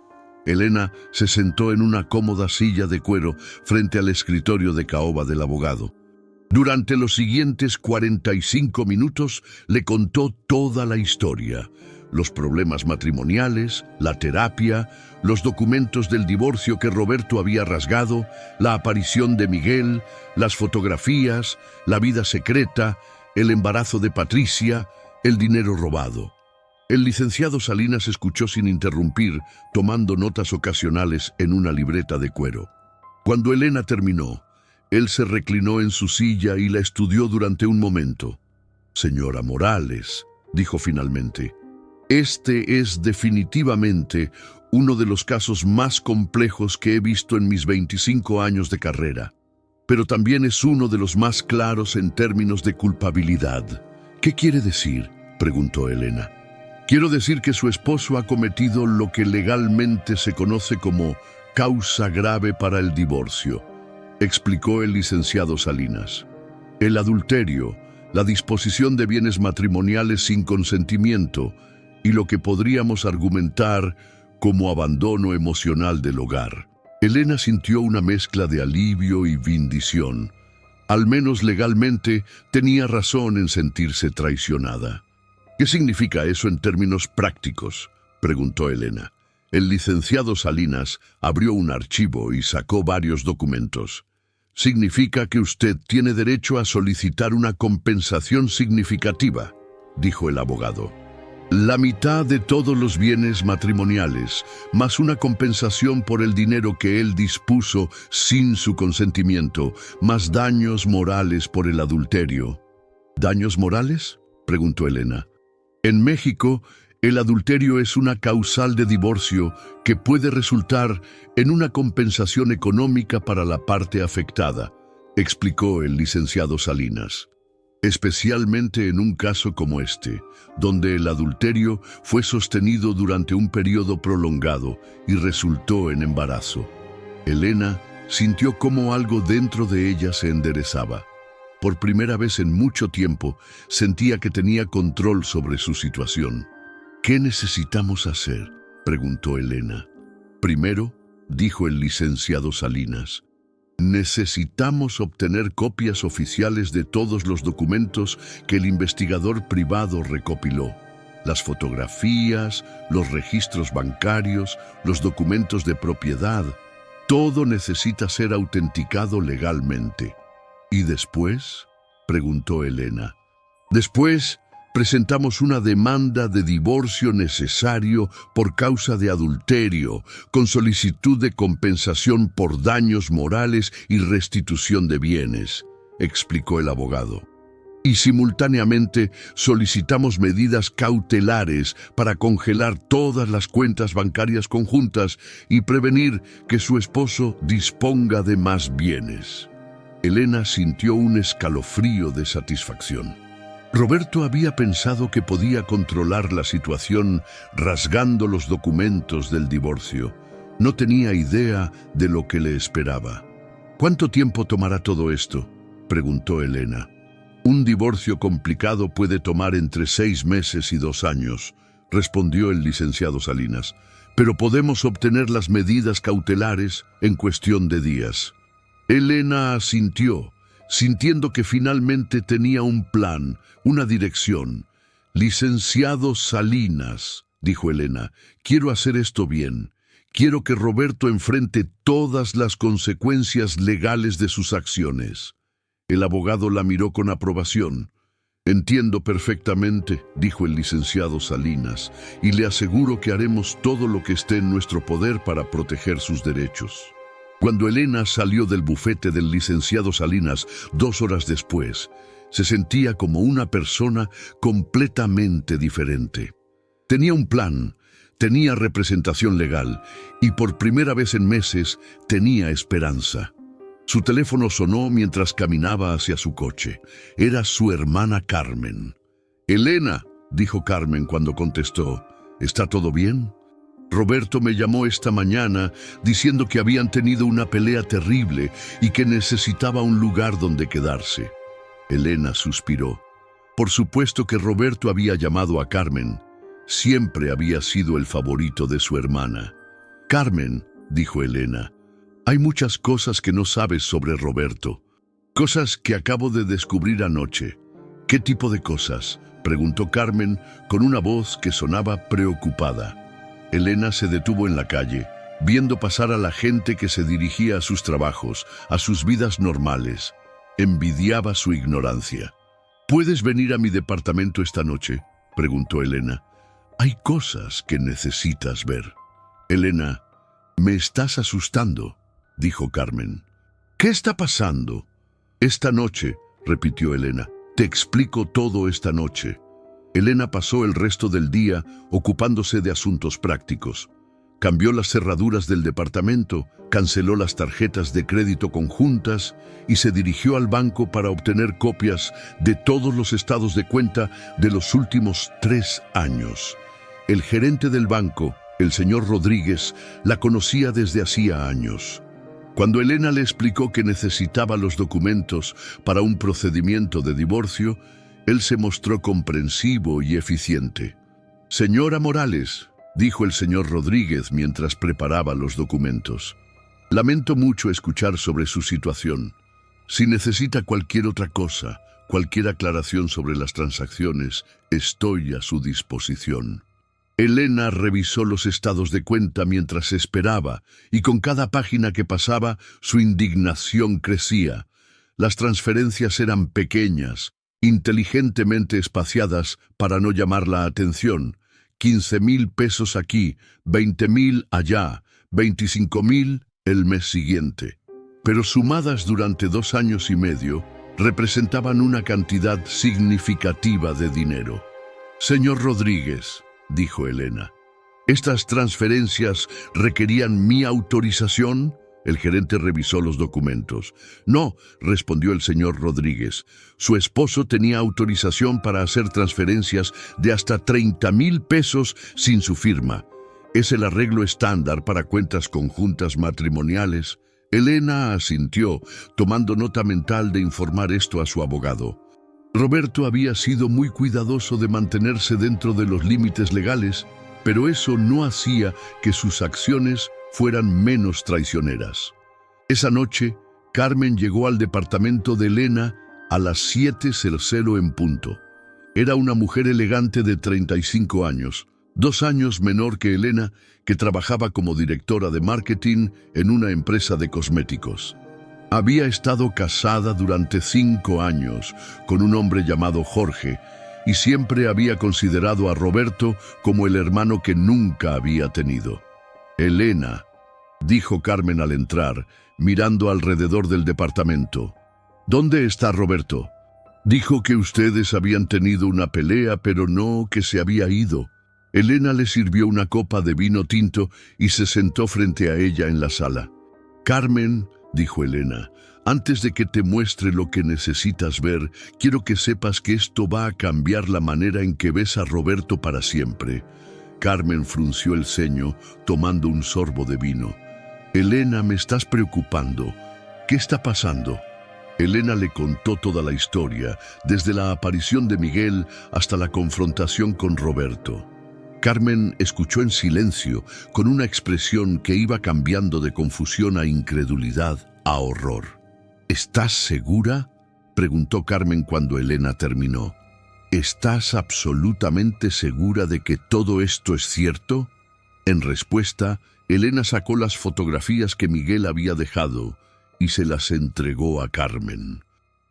Elena se sentó en una cómoda silla de cuero frente al escritorio de caoba del abogado. Durante los siguientes 45 minutos le contó toda la historia: los problemas matrimoniales, la terapia, los documentos del divorcio que Roberto había rasgado, la aparición de Miguel, las fotografías, la vida secreta, el embarazo de Patricia, el dinero robado. El licenciado Salinas escuchó sin interrumpir, tomando notas ocasionales en una libreta de cuero. Cuando Elena terminó, él se reclinó en su silla y la estudió durante un momento. «Señora Morales», dijo finalmente, «este es definitivamente uno de los casos más complejos que he visto en mis 25 años de carrera, pero también es uno de los más claros en términos de culpabilidad». «¿Qué quiere decir?», preguntó Elena. «Quiero decir que su esposo ha cometido lo que legalmente se conoce como causa grave para el divorcio», explicó el licenciado Salinas. «El adulterio, la disposición de bienes matrimoniales sin consentimiento y lo que podríamos argumentar como abandono emocional del hogar». Elena sintió una mezcla de alivio y vindición. Al menos legalmente tenía razón en sentirse traicionada. «¿Qué significa eso en términos prácticos?», preguntó Elena. El licenciado Salinas abrió un archivo y sacó varios documentos. «Significa que usted tiene derecho a solicitar una compensación significativa», dijo el abogado. «La mitad de todos los bienes matrimoniales, más una compensación por el dinero que él dispuso sin su consentimiento, más daños morales por el adulterio». «¿Daños morales?», preguntó Elena. «En México, el adulterio es una causal de divorcio que puede resultar en una compensación económica para la parte afectada», explicó el licenciado Salinas. «Especialmente en un caso como este, donde el adulterio fue sostenido durante un periodo prolongado y resultó en embarazo». Elena sintió cómo algo dentro de ella se enderezaba. Por primera vez en mucho tiempo, sentía que tenía control sobre su situación. «¿Qué necesitamos hacer?», preguntó Elena. «Primero», dijo el licenciado Salinas, «necesitamos obtener copias oficiales de todos los documentos que el investigador privado recopiló. Las fotografías, los registros bancarios, los documentos de propiedad. Todo necesita ser autenticado legalmente». ¿Y después?, preguntó Elena. Después presentamos una demanda de divorcio necesario por causa de adulterio, con solicitud de compensación por daños morales y restitución de bienes, explicó el abogado. Y simultáneamente solicitamos medidas cautelares para congelar todas las cuentas bancarias conjuntas y prevenir que su esposo disponga de más bienes. Elena sintió un escalofrío de satisfacción. Roberto había pensado que podía controlar la situación rasgando los documentos del divorcio. No tenía idea de lo que le esperaba. ¿Cuánto tiempo tomará todo esto?, preguntó Elena. Un divorcio complicado puede tomar entre 6 meses y 2 años, respondió el licenciado Salinas, pero podemos obtener las medidas cautelares en cuestión de días. Elena asintió, sintiendo que finalmente tenía un plan, una dirección. Licenciado Salinas, dijo Elena, quiero hacer esto bien. Quiero que Roberto enfrente todas las consecuencias legales de sus acciones. El abogado la miró con aprobación. Entiendo perfectamente, dijo el licenciado Salinas, y le aseguro que haremos todo lo que esté en nuestro poder para proteger sus derechos. Cuando Elena salió del bufete del licenciado Salinas 2 horas después, se sentía como una persona completamente diferente. Tenía un plan, tenía representación legal y por primera vez en meses tenía esperanza. Su teléfono sonó mientras caminaba hacia su coche. Era su hermana Carmen. «Elena», dijo Carmen cuando contestó, «¿está todo bien?» Roberto me llamó esta mañana diciendo que habían tenido una pelea terrible y que necesitaba un lugar donde quedarse. Elena suspiró. Por supuesto que Roberto había llamado a Carmen. Siempre había sido el favorito de su hermana. «Carmen», dijo Elena, «hay muchas cosas que no sabes sobre Roberto. Cosas que acabo de descubrir anoche». «¿Qué tipo de cosas?», preguntó Carmen con una voz que sonaba preocupada. Elena se detuvo en la calle, viendo pasar a la gente que se dirigía a sus trabajos, a sus vidas normales. Envidiaba su ignorancia. «¿Puedes venir a mi departamento esta noche?», preguntó Elena. «Hay cosas que necesitas ver». «Elena, me estás asustando», dijo Carmen. «¿Qué está pasando?» «Esta noche», repitió Elena. «Te explico todo esta noche». Elena pasó el resto del día ocupándose de asuntos prácticos. Cambió las cerraduras del departamento, canceló las tarjetas de crédito conjuntas y se dirigió al banco para obtener copias de todos los estados de cuenta de los últimos 3 años. El gerente del banco, el señor Rodríguez, la conocía desde hacía años. Cuando Elena le explicó que necesitaba los documentos para un procedimiento de divorcio, él se mostró comprensivo y eficiente. «Señora Morales», dijo el señor Rodríguez mientras preparaba los documentos, «lamento mucho escuchar sobre su situación. Si necesita cualquier otra cosa, cualquier aclaración sobre las transacciones, estoy a su disposición». Elena revisó los estados de cuenta mientras esperaba, y con cada página que pasaba, su indignación crecía. Las transferencias eran pequeñas, inteligentemente espaciadas para no llamar la atención. 15,000 pesos aquí, 20,000 allá, 25,000 el mes siguiente. Pero sumadas durante 2 años y medio, representaban una cantidad significativa de dinero. «Señor Rodríguez», dijo Elena, «¿estas transferencias requerían mi autorización?» El gerente revisó los documentos. «No», respondió el señor Rodríguez. «Su esposo tenía autorización para hacer transferencias de hasta 30,000 pesos sin su firma. Es el arreglo estándar para cuentas conjuntas matrimoniales». Elena asintió, tomando nota mental de informar esto a su abogado. Roberto había sido muy cuidadoso de mantenerse dentro de los límites legales, pero eso no hacía que sus acciones fueran menos traicioneras. Esa noche, Carmen llegó al departamento de Elena a las 7:00 en punto. Era una mujer elegante de 35 años, 2 años menor que Elena, que trabajaba como directora de marketing en una empresa de cosméticos. Había estado casada durante 5 años con un hombre llamado Jorge y siempre había considerado a Roberto como el hermano que nunca había tenido. «Elena», dijo Carmen al entrar, mirando alrededor del departamento. «¿Dónde está Roberto?» «Dijo que ustedes habían tenido una pelea, pero no que se había ido». Elena le sirvió una copa de vino tinto y se sentó frente a ella en la sala. «Carmen», dijo Elena, «antes de que te muestre lo que necesitas ver, quiero que sepas que esto va a cambiar la manera en que ves a Roberto para siempre». Carmen frunció el ceño, tomando un sorbo de vino. «Elena, me estás preocupando. ¿Qué está pasando?» Elena le contó toda la historia, desde la aparición de Miguel hasta la confrontación con Roberto. Carmen escuchó en silencio, con una expresión que iba cambiando de confusión a incredulidad, a horror. «¿Estás segura?», preguntó Carmen cuando Elena terminó. «¿Estás absolutamente segura de que todo esto es cierto?». En respuesta, Elena sacó las fotografías que Miguel había dejado y se las entregó a Carmen.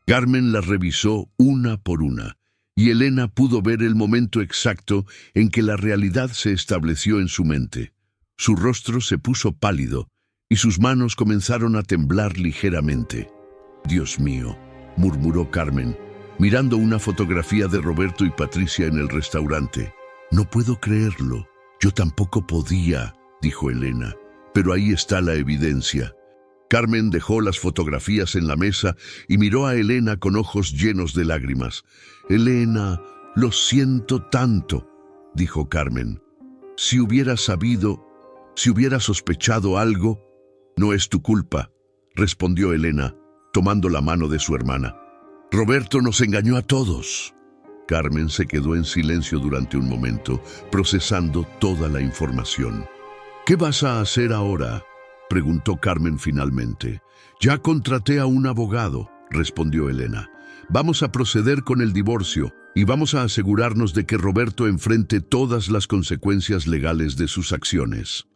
Carmen las revisó una por una, y Elena pudo ver el momento exacto en que la realidad se estableció en su mente. Su rostro se puso pálido y sus manos comenzaron a temblar ligeramente. «Dios mío», murmuró Carmen, mirando una fotografía de Roberto y Patricia en el restaurante. «No puedo creerlo». «Yo tampoco podía», dijo Elena, «pero ahí está la evidencia». Carmen dejó las fotografías en la mesa y miró a Elena con ojos llenos de lágrimas. «Elena, lo siento tanto», dijo Carmen. «Si hubiera sabido, si hubiera sospechado algo». «No es tu culpa», respondió Elena, tomando la mano de su hermana. «Roberto nos engañó a todos». Carmen se quedó en silencio durante un momento, procesando toda la información. «¿Qué vas a hacer ahora?», preguntó Carmen finalmente. «Ya contraté a un abogado», respondió Elena. «Vamos a proceder con el divorcio y vamos a asegurarnos de que Roberto enfrente todas las consecuencias legales de sus acciones».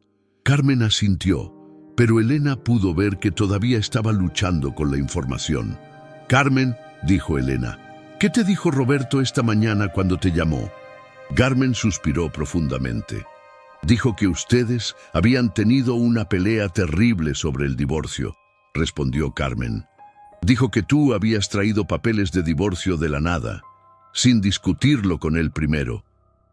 Carmen asintió, pero Elena pudo ver que todavía estaba luchando con la información. «Carmen», dijo Elena, «¿qué te dijo Roberto esta mañana cuando te llamó?». Carmen suspiró profundamente. «Dijo que ustedes habían tenido una pelea terrible sobre el divorcio», respondió Carmen. «Dijo que tú habías traído papeles de divorcio de la nada, sin discutirlo con él primero.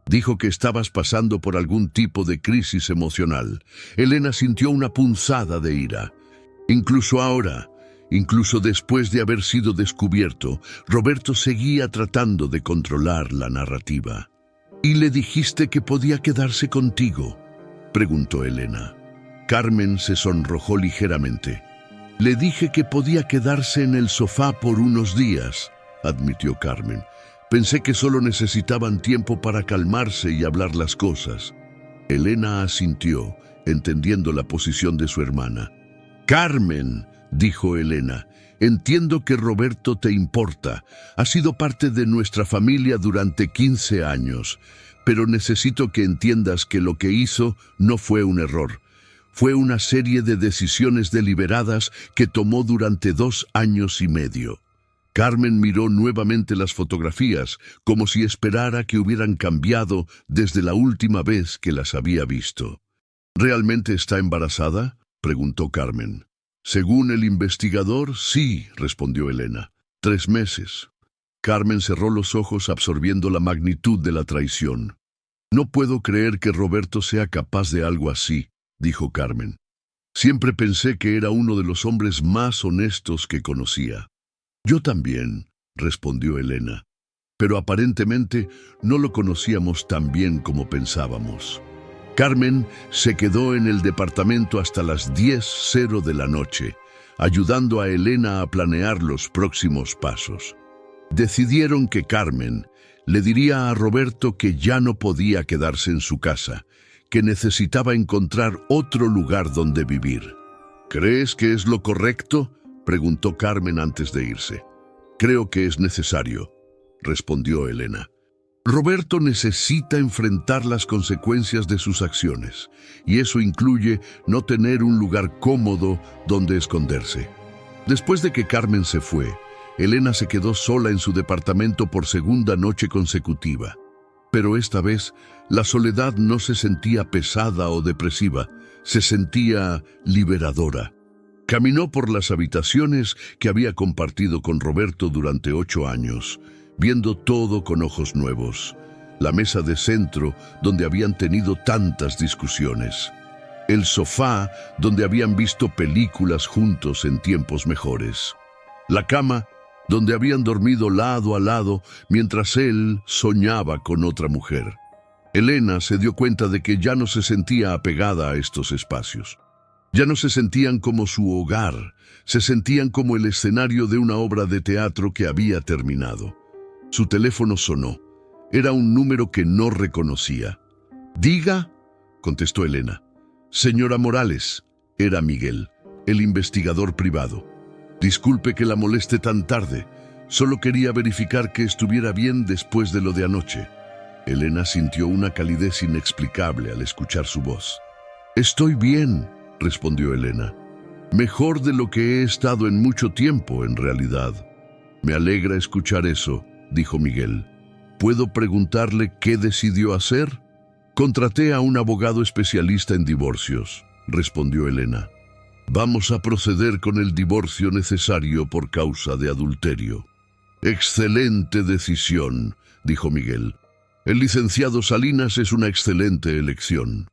Dijo que estabas pasando por algún tipo de crisis emocional». Elena sintió una punzada de ira. Incluso ahora, incluso después de haber sido descubierto, Roberto seguía tratando de controlar la narrativa. «¿Y le dijiste que podía quedarse contigo?», preguntó Elena. Carmen se sonrojó ligeramente. «Le dije que podía quedarse en el sofá por unos días», admitió Carmen. «Pensé que solo necesitaban tiempo para calmarse y hablar las cosas». Elena asintió, entendiendo la posición de su hermana. «Carmen», dijo Elena, «entiendo que Roberto te importa. Ha sido parte de nuestra familia durante 15 años, pero necesito que entiendas que lo que hizo no fue un error. Fue una serie de decisiones deliberadas que tomó durante 2 años y medio». Carmen miró nuevamente las fotografías, como si esperara que hubieran cambiado desde la última vez que las había visto. «¿Realmente está embarazada?», preguntó Carmen. «Según el investigador, sí», respondió Elena. 3 meses. Carmen cerró los ojos absorbiendo la magnitud de la traición. «No puedo creer que Roberto sea capaz de algo así», dijo Carmen. «Siempre pensé que era uno de los hombres más honestos que conocía». «Yo también», respondió Elena. «Pero aparentemente no lo conocíamos tan bien como pensábamos». Carmen se quedó en el departamento hasta las 10:00 de la noche, ayudando a Elena a planear los próximos pasos. Decidieron que Carmen le diría a Roberto que ya no podía quedarse en su casa, que necesitaba encontrar otro lugar donde vivir. «¿Crees que es lo correcto?», preguntó Carmen antes de irse. «Creo que es necesario», respondió Elena. «Roberto necesita enfrentar las consecuencias de sus acciones, y eso incluye no tener un lugar cómodo donde esconderse. Después de que Carmen se fue, Elena se quedó sola en su departamento por segunda noche consecutiva. Pero esta vez, la soledad no se sentía pesada o depresiva, se sentía liberadora. Caminó por las habitaciones que había compartido con Roberto durante 8 años, viendo todo con ojos nuevos. La mesa de centro donde habían tenido tantas discusiones. El sofá donde habían visto películas juntos en tiempos mejores. La cama donde habían dormido lado a lado mientras él soñaba con otra mujer. Elena se dio cuenta de que ya no se sentía apegada a estos espacios. Ya no se sentían como su hogar, se sentían como el escenario de una obra de teatro que había terminado. Su teléfono sonó. Era un número que no reconocía. «Diga», contestó Elena. «Señora Morales», era Miguel, el investigador privado. «Disculpe que la moleste tan tarde. Solo quería verificar que estuviera bien después de lo de anoche». Elena sintió una calidez inexplicable al escuchar su voz. «Estoy bien», respondió Elena. «Mejor de lo que he estado en mucho tiempo, en realidad». «Me alegra escuchar eso», dijo Miguel. «¿Puedo preguntarle qué decidió hacer?» «Contraté a un abogado especialista en divorcios», respondió Elena. «Vamos a proceder con el divorcio necesario por causa de adulterio». «Excelente decisión», dijo Miguel. «El licenciado Salinas es una excelente elección.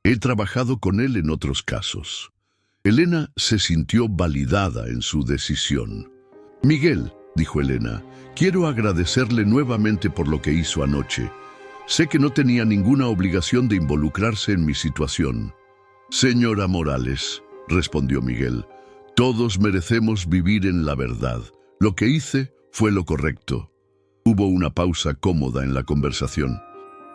He trabajado con él en otros casos». Elena se sintió validada en su decisión. «Miguel», dijo Elena, «quiero agradecerle nuevamente por lo que hizo anoche. Sé que no tenía ninguna obligación de involucrarse en mi situación». «Señora Morales», respondió Miguel, «todos merecemos vivir en la verdad. Lo que hice fue lo correcto». Hubo una pausa cómoda en la conversación.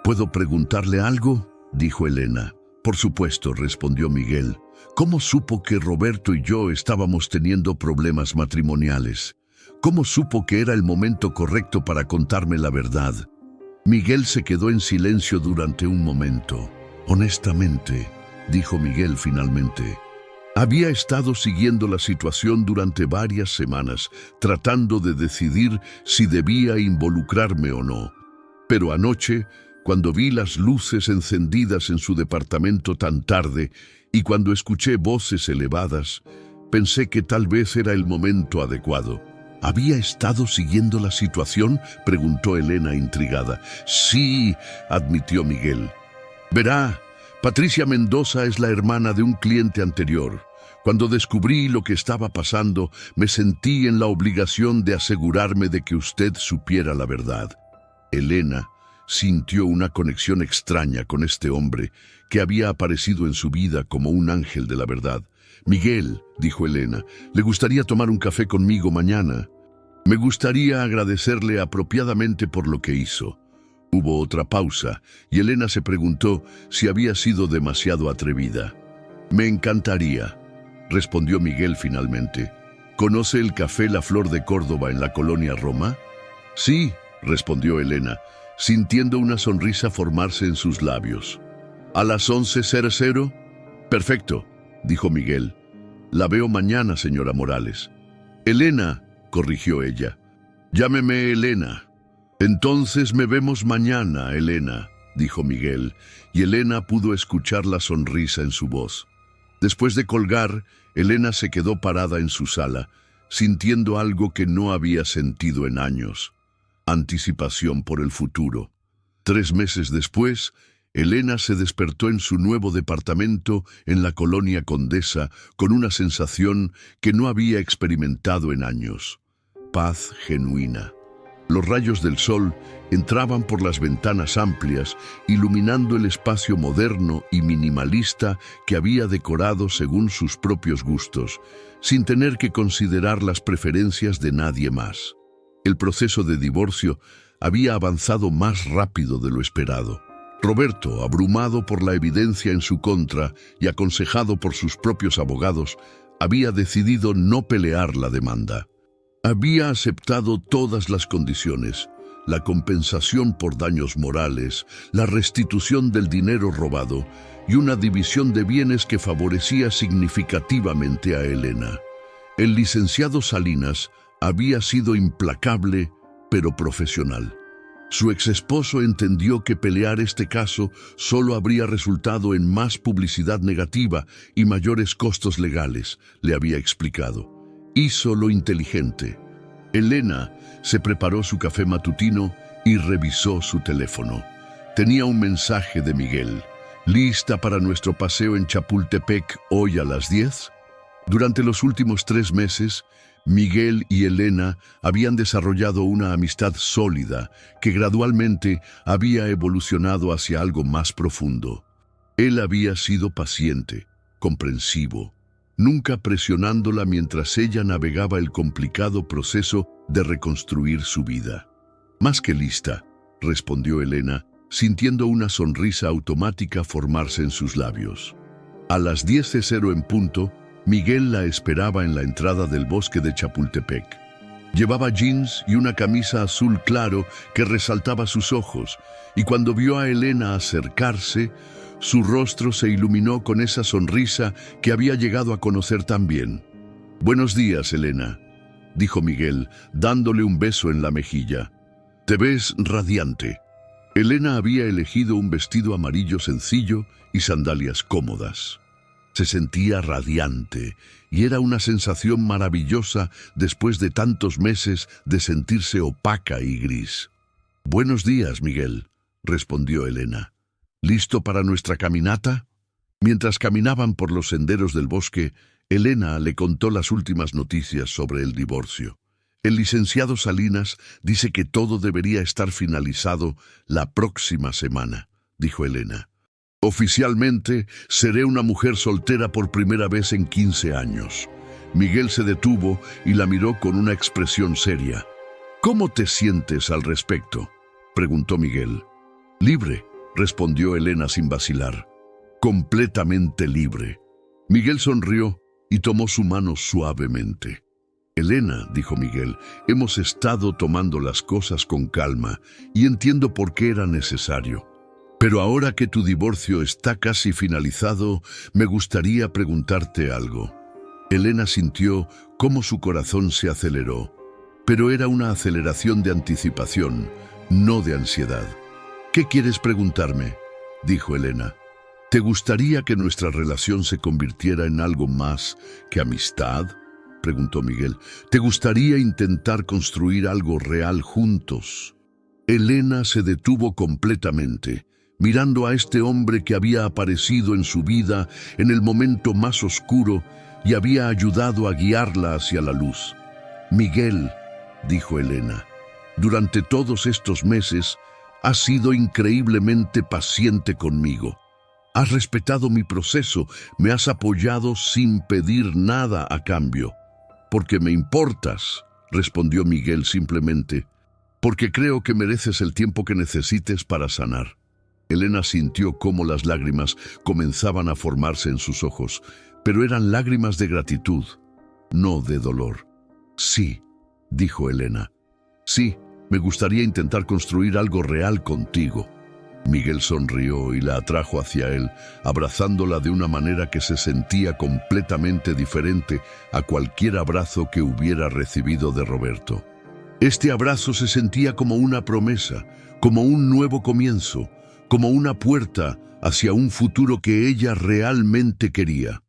«¿Puedo preguntarle algo?», dijo Elena. «Por supuesto», respondió Miguel. «¿Cómo supo que Roberto y yo estábamos teniendo problemas matrimoniales? ¿Cómo supo que era el momento correcto para contarme la verdad?» Miguel se quedó en silencio durante un momento. «Honestamente», dijo Miguel finalmente, «había estado siguiendo la situación durante varias semanas, tratando de decidir si debía involucrarme o no. Pero anoche, cuando vi las luces encendidas en su departamento tan tarde y cuando escuché voces elevadas, pensé que tal vez era el momento adecuado». «¿Había estado siguiendo la situación?», preguntó Elena intrigada. «Sí», admitió Miguel. «Verá, Patricia Mendoza es la hermana de un cliente anterior. Cuando descubrí lo que estaba pasando, me sentí en la obligación de asegurarme de que usted supiera la verdad». Elena sintió una conexión extraña con este hombre que había aparecido en su vida como un ángel de la verdad. «Miguel», dijo Elena, «¿le gustaría tomar un café conmigo mañana? Me gustaría agradecerle apropiadamente por lo que hizo». Hubo otra pausa y Elena se preguntó si había sido demasiado atrevida. «Me encantaría», respondió Miguel finalmente. «¿Conoce el café La Flor de Córdoba en la colonia Roma?» «Sí», respondió Elena, sintiendo una sonrisa formarse en sus labios. «¿A las 11:00? «Perfecto», dijo Miguel. «La veo mañana, señora Morales». «Elena», corrigió ella. «Llámeme Elena». «Entonces me vemos mañana, Elena», dijo Miguel, y Elena pudo escuchar la sonrisa en su voz. Después de colgar, Elena se quedó parada en su sala, sintiendo algo que no había sentido en años: anticipación por el futuro. 3 meses después, Elena se despertó en su nuevo departamento en la colonia Condesa con una sensación que no había experimentado en años: paz genuina. Los rayos del sol entraban por las ventanas amplias, iluminando el espacio moderno y minimalista que había decorado según sus propios gustos, sin tener que considerar las preferencias de nadie más. El proceso de divorcio había avanzado más rápido de lo esperado. Roberto, abrumado por la evidencia en su contra y aconsejado por sus propios abogados, había decidido no pelear la demanda. Había aceptado todas las condiciones: la compensación por daños morales, la restitución del dinero robado y una división de bienes que favorecía significativamente a Elena. El licenciado Salinas había sido implacable, pero profesional. Su exesposo entendió que pelear este caso solo habría resultado en más publicidad negativa y mayores costos legales, le había explicado. Hizo lo inteligente. Elena se preparó su café matutino y revisó su teléfono. Tenía un mensaje de Miguel. ¿Lista para nuestro paseo en Chapultepec hoy a las 10? Durante los últimos 3 meses, Miguel y Elena habían desarrollado una amistad sólida que gradualmente había evolucionado hacia algo más profundo. Él había sido paciente, comprensivo, nunca presionándola mientras ella navegaba el complicado proceso de reconstruir su vida. «Más que lista», respondió Elena, sintiendo una sonrisa automática formarse en sus labios. A las 10:00 en punto, Miguel la esperaba en la entrada del bosque de Chapultepec. Llevaba jeans y una camisa azul claro que resaltaba sus ojos, y cuando vio a Elena acercarse, su rostro se iluminó con esa sonrisa que había llegado a conocer tan bien. «Buenos días, Elena», dijo Miguel, dándole un beso en la mejilla. «Te ves radiante». Elena había elegido un vestido amarillo sencillo y sandalias cómodas. Se sentía radiante y era una sensación maravillosa después de tantos meses de sentirse opaca y gris. «Buenos días, Miguel», respondió Elena. «¿Listo para nuestra caminata?» Mientras caminaban por los senderos del bosque, Elena le contó las últimas noticias sobre el divorcio. «El licenciado Salinas dice que todo debería estar finalizado la próxima semana», dijo Elena. «Oficialmente, seré una mujer soltera por primera vez en 15 años». Miguel se detuvo y la miró con una expresión seria. «¿Cómo te sientes al respecto?», preguntó Miguel. «Libre», respondió Elena sin vacilar. «Completamente libre». Miguel sonrió y tomó su mano suavemente. «Elena», dijo Miguel, «hemos estado tomando las cosas con calma y entiendo por qué era necesario. Pero ahora que tu divorcio está casi finalizado, me gustaría preguntarte algo». Elena sintió cómo su corazón se aceleró, pero era una aceleración de anticipación, no de ansiedad. «¿Qué quieres preguntarme?», dijo Elena. «¿Te gustaría que nuestra relación se convirtiera en algo más que amistad?», preguntó Miguel. «¿Te gustaría intentar construir algo real juntos?». Elena se detuvo completamente, mirando a este hombre que había aparecido en su vida en el momento más oscuro y había ayudado a guiarla hacia la luz. «Miguel», dijo Elena, «durante todos estos meses has sido increíblemente paciente conmigo. Has respetado mi proceso, me has apoyado sin pedir nada a cambio». «Porque me importas», respondió Miguel simplemente, «porque creo que mereces el tiempo que necesites para sanar». Elena sintió cómo las lágrimas comenzaban a formarse en sus ojos, pero eran lágrimas de gratitud, no de dolor. «Sí», dijo Elena. «Sí, me gustaría intentar construir algo real contigo». Miguel sonrió y la atrajo hacia él, abrazándola de una manera que se sentía completamente diferente a cualquier abrazo que hubiera recibido de Roberto. Este abrazo se sentía como una promesa, como un nuevo comienzo, como una puerta hacia un futuro que ella realmente quería.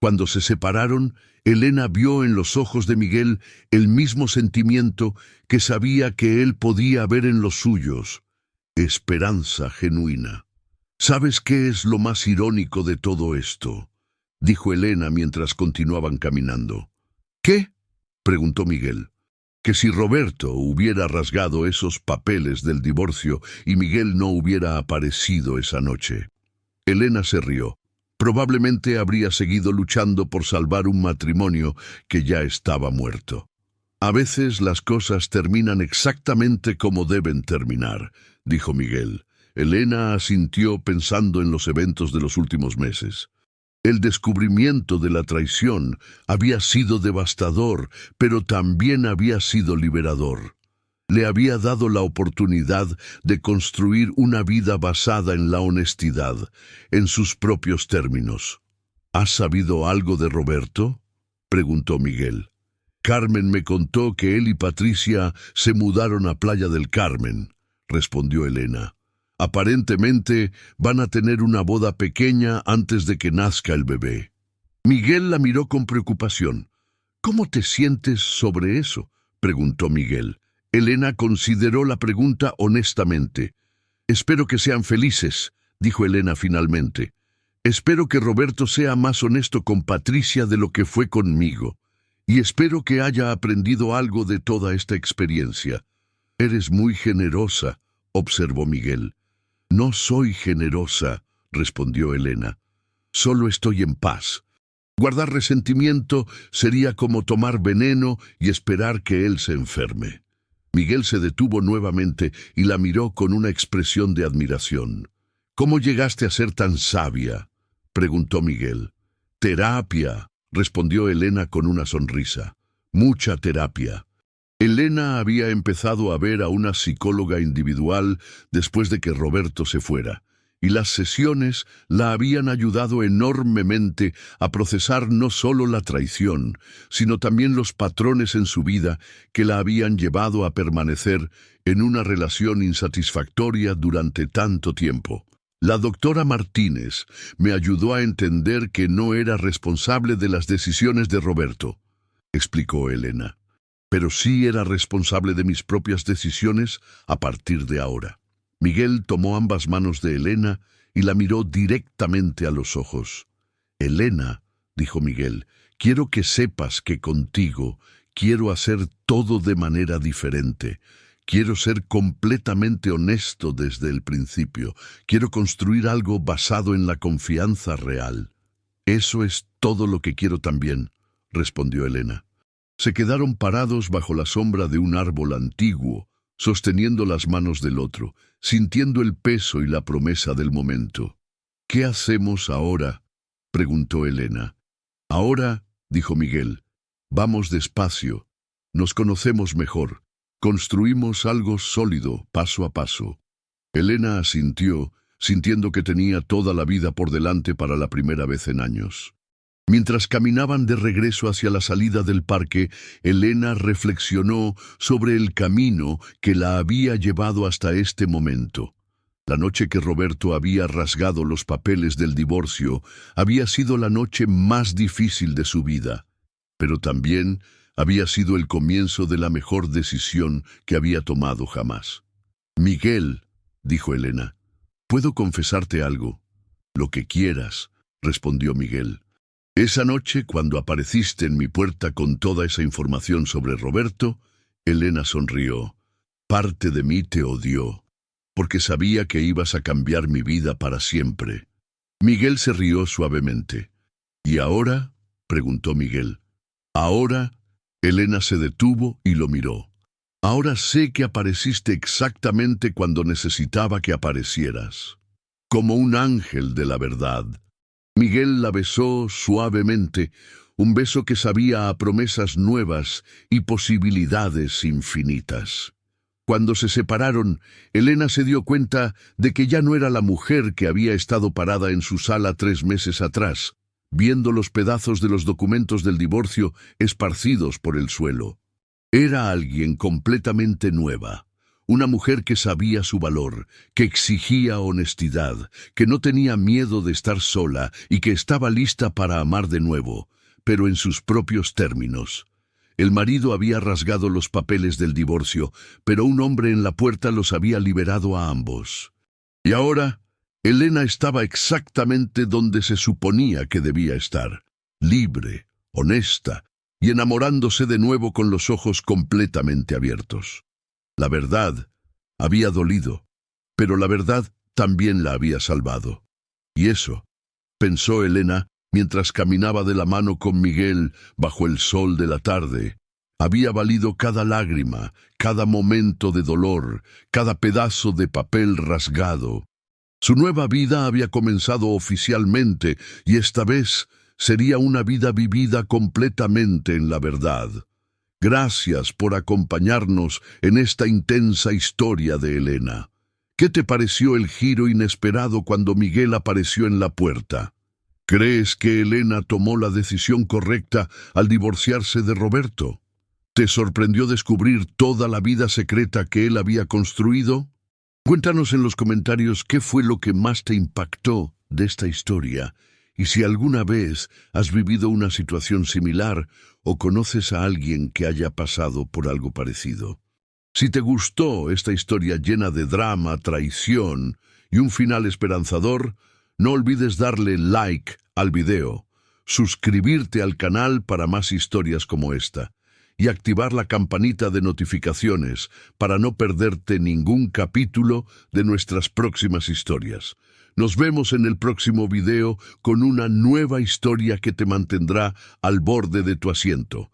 Cuando se separaron, Elena vio en los ojos de Miguel el mismo sentimiento que sabía que él podía ver en los suyos: esperanza genuina. «¿Sabes qué es lo más irónico de todo esto?», dijo Elena mientras continuaban caminando. «¿Qué?», preguntó Miguel. «Que si Roberto hubiera rasgado esos papeles del divorcio y Miguel no hubiera aparecido esa noche». Elena se rió. Probablemente habría seguido luchando por salvar un matrimonio que ya estaba muerto. «A veces las cosas terminan exactamente como deben terminar», dijo Miguel. Elena asintió pensando en los eventos de los últimos meses. El descubrimiento de la traición había sido devastador, pero también había sido liberador. Le había dado la oportunidad de construir una vida basada en la honestidad, en sus propios términos. «¿Has sabido algo de Roberto?», preguntó Miguel. Carmen me contó que él y Patricia se mudaron a Playa del Carmen, respondió Elena. Aparentemente van a tener una boda pequeña antes de que nazca el bebé. Miguel la miró con preocupación. ¿Cómo te sientes sobre eso?, preguntó Miguel. Elena consideró la pregunta honestamente. Espero que sean felices, dijo Elena finalmente. Espero que Roberto sea más honesto con Patricia de lo que fue conmigo. Y espero que haya aprendido algo de toda esta experiencia. Eres muy generosa, observó Miguel. No soy generosa, respondió Elena. Solo estoy en paz. Guardar resentimiento sería como tomar veneno y esperar que él se enferme. Miguel se detuvo nuevamente y la miró con una expresión de admiración. ¿Cómo llegaste a ser tan sabia?, preguntó Miguel. Terapia, respondió Elena con una sonrisa. Mucha terapia. Elena había empezado a ver a una psicóloga individual después de que Roberto se fuera, y las sesiones la habían ayudado enormemente a procesar no solo la traición, sino también los patrones en su vida que la habían llevado a permanecer en una relación insatisfactoria durante tanto tiempo. La doctora Martínez me ayudó a entender que no era responsable de las decisiones de Roberto, explicó Elena, pero sí era responsable de mis propias decisiones a partir de ahora. Miguel tomó ambas manos de Elena y la miró directamente a los ojos. Elena, dijo Miguel, quiero que sepas que contigo quiero hacer todo de manera diferente. Quiero ser completamente honesto desde el principio. Quiero construir algo basado en la confianza real. Eso es todo lo que quiero también, respondió Elena. Se quedaron parados bajo la sombra de un árbol antiguo, sosteniendo las manos del otro, sintiendo el peso y la promesa del momento. ¿Qué hacemos ahora?, preguntó Elena. Ahora, dijo Miguel, vamos despacio. Nos conocemos mejor. Construimos algo sólido, paso a paso. Elena asintió, sintiendo que tenía toda la vida por delante para la primera vez en años. Mientras caminaban de regreso hacia la salida del parque, Elena reflexionó sobre el camino que la había llevado hasta este momento. La noche que Roberto había rasgado los papeles del divorcio había sido la noche más difícil de su vida, pero también había sido el comienzo de la mejor decisión que había tomado jamás. Miguel, dijo Elena, ¿puedo confesarte algo? Lo que quieras, respondió Miguel. Esa noche, cuando apareciste en mi puerta con toda esa información sobre Roberto, Elena sonrió. Parte de mí te odió, porque sabía que ibas a cambiar mi vida para siempre. Miguel se rió suavemente. ¿Y ahora?, preguntó Miguel. Ahora, Elena se detuvo y lo miró. Ahora sé que apareciste exactamente cuando necesitaba que aparecieras. Como un ángel de la verdad. Miguel la besó suavemente, un beso que sabía a promesas nuevas y posibilidades infinitas. Cuando se separaron, Elena se dio cuenta de que ya no era la mujer que había estado parada en su sala 3 meses atrás, viendo los pedazos de los documentos del divorcio esparcidos por el suelo. Era alguien completamente nueva, una mujer que sabía su valor, que exigía honestidad, que no tenía miedo de estar sola y que estaba lista para amar de nuevo, pero en sus propios términos. El marido había rasgado los papeles del divorcio, pero un hombre en la puerta los había liberado a ambos. Y ahora, Elena estaba exactamente donde se suponía que debía estar, libre, honesta y enamorándose de nuevo con los ojos completamente abiertos. La verdad había dolido, pero la verdad también la había salvado. Y eso, pensó Elena mientras caminaba de la mano con Miguel bajo el sol de la tarde, había valido cada lágrima, cada momento de dolor, cada pedazo de papel rasgado. Su nueva vida había comenzado oficialmente y esta vez sería una vida vivida completamente en la verdad. Gracias por acompañarnos en esta intensa historia de Elena. ¿Qué te pareció el giro inesperado cuando Miguel apareció en la puerta? ¿Crees que Elena tomó la decisión correcta al divorciarse de Roberto? ¿Te sorprendió descubrir toda la vida secreta que él había construido? Cuéntanos en los comentarios qué fue lo que más te impactó de esta historia y si alguna vez has vivido una situación similar o conoces a alguien que haya pasado por algo parecido. Si te gustó esta historia llena de drama, traición y un final esperanzador, no olvides darle like al video, suscribirte al canal para más historias como esta y activar la campanita de notificaciones para no perderte ningún capítulo de nuestras próximas historias. Nos vemos en el próximo video con una nueva historia que te mantendrá al borde de tu asiento.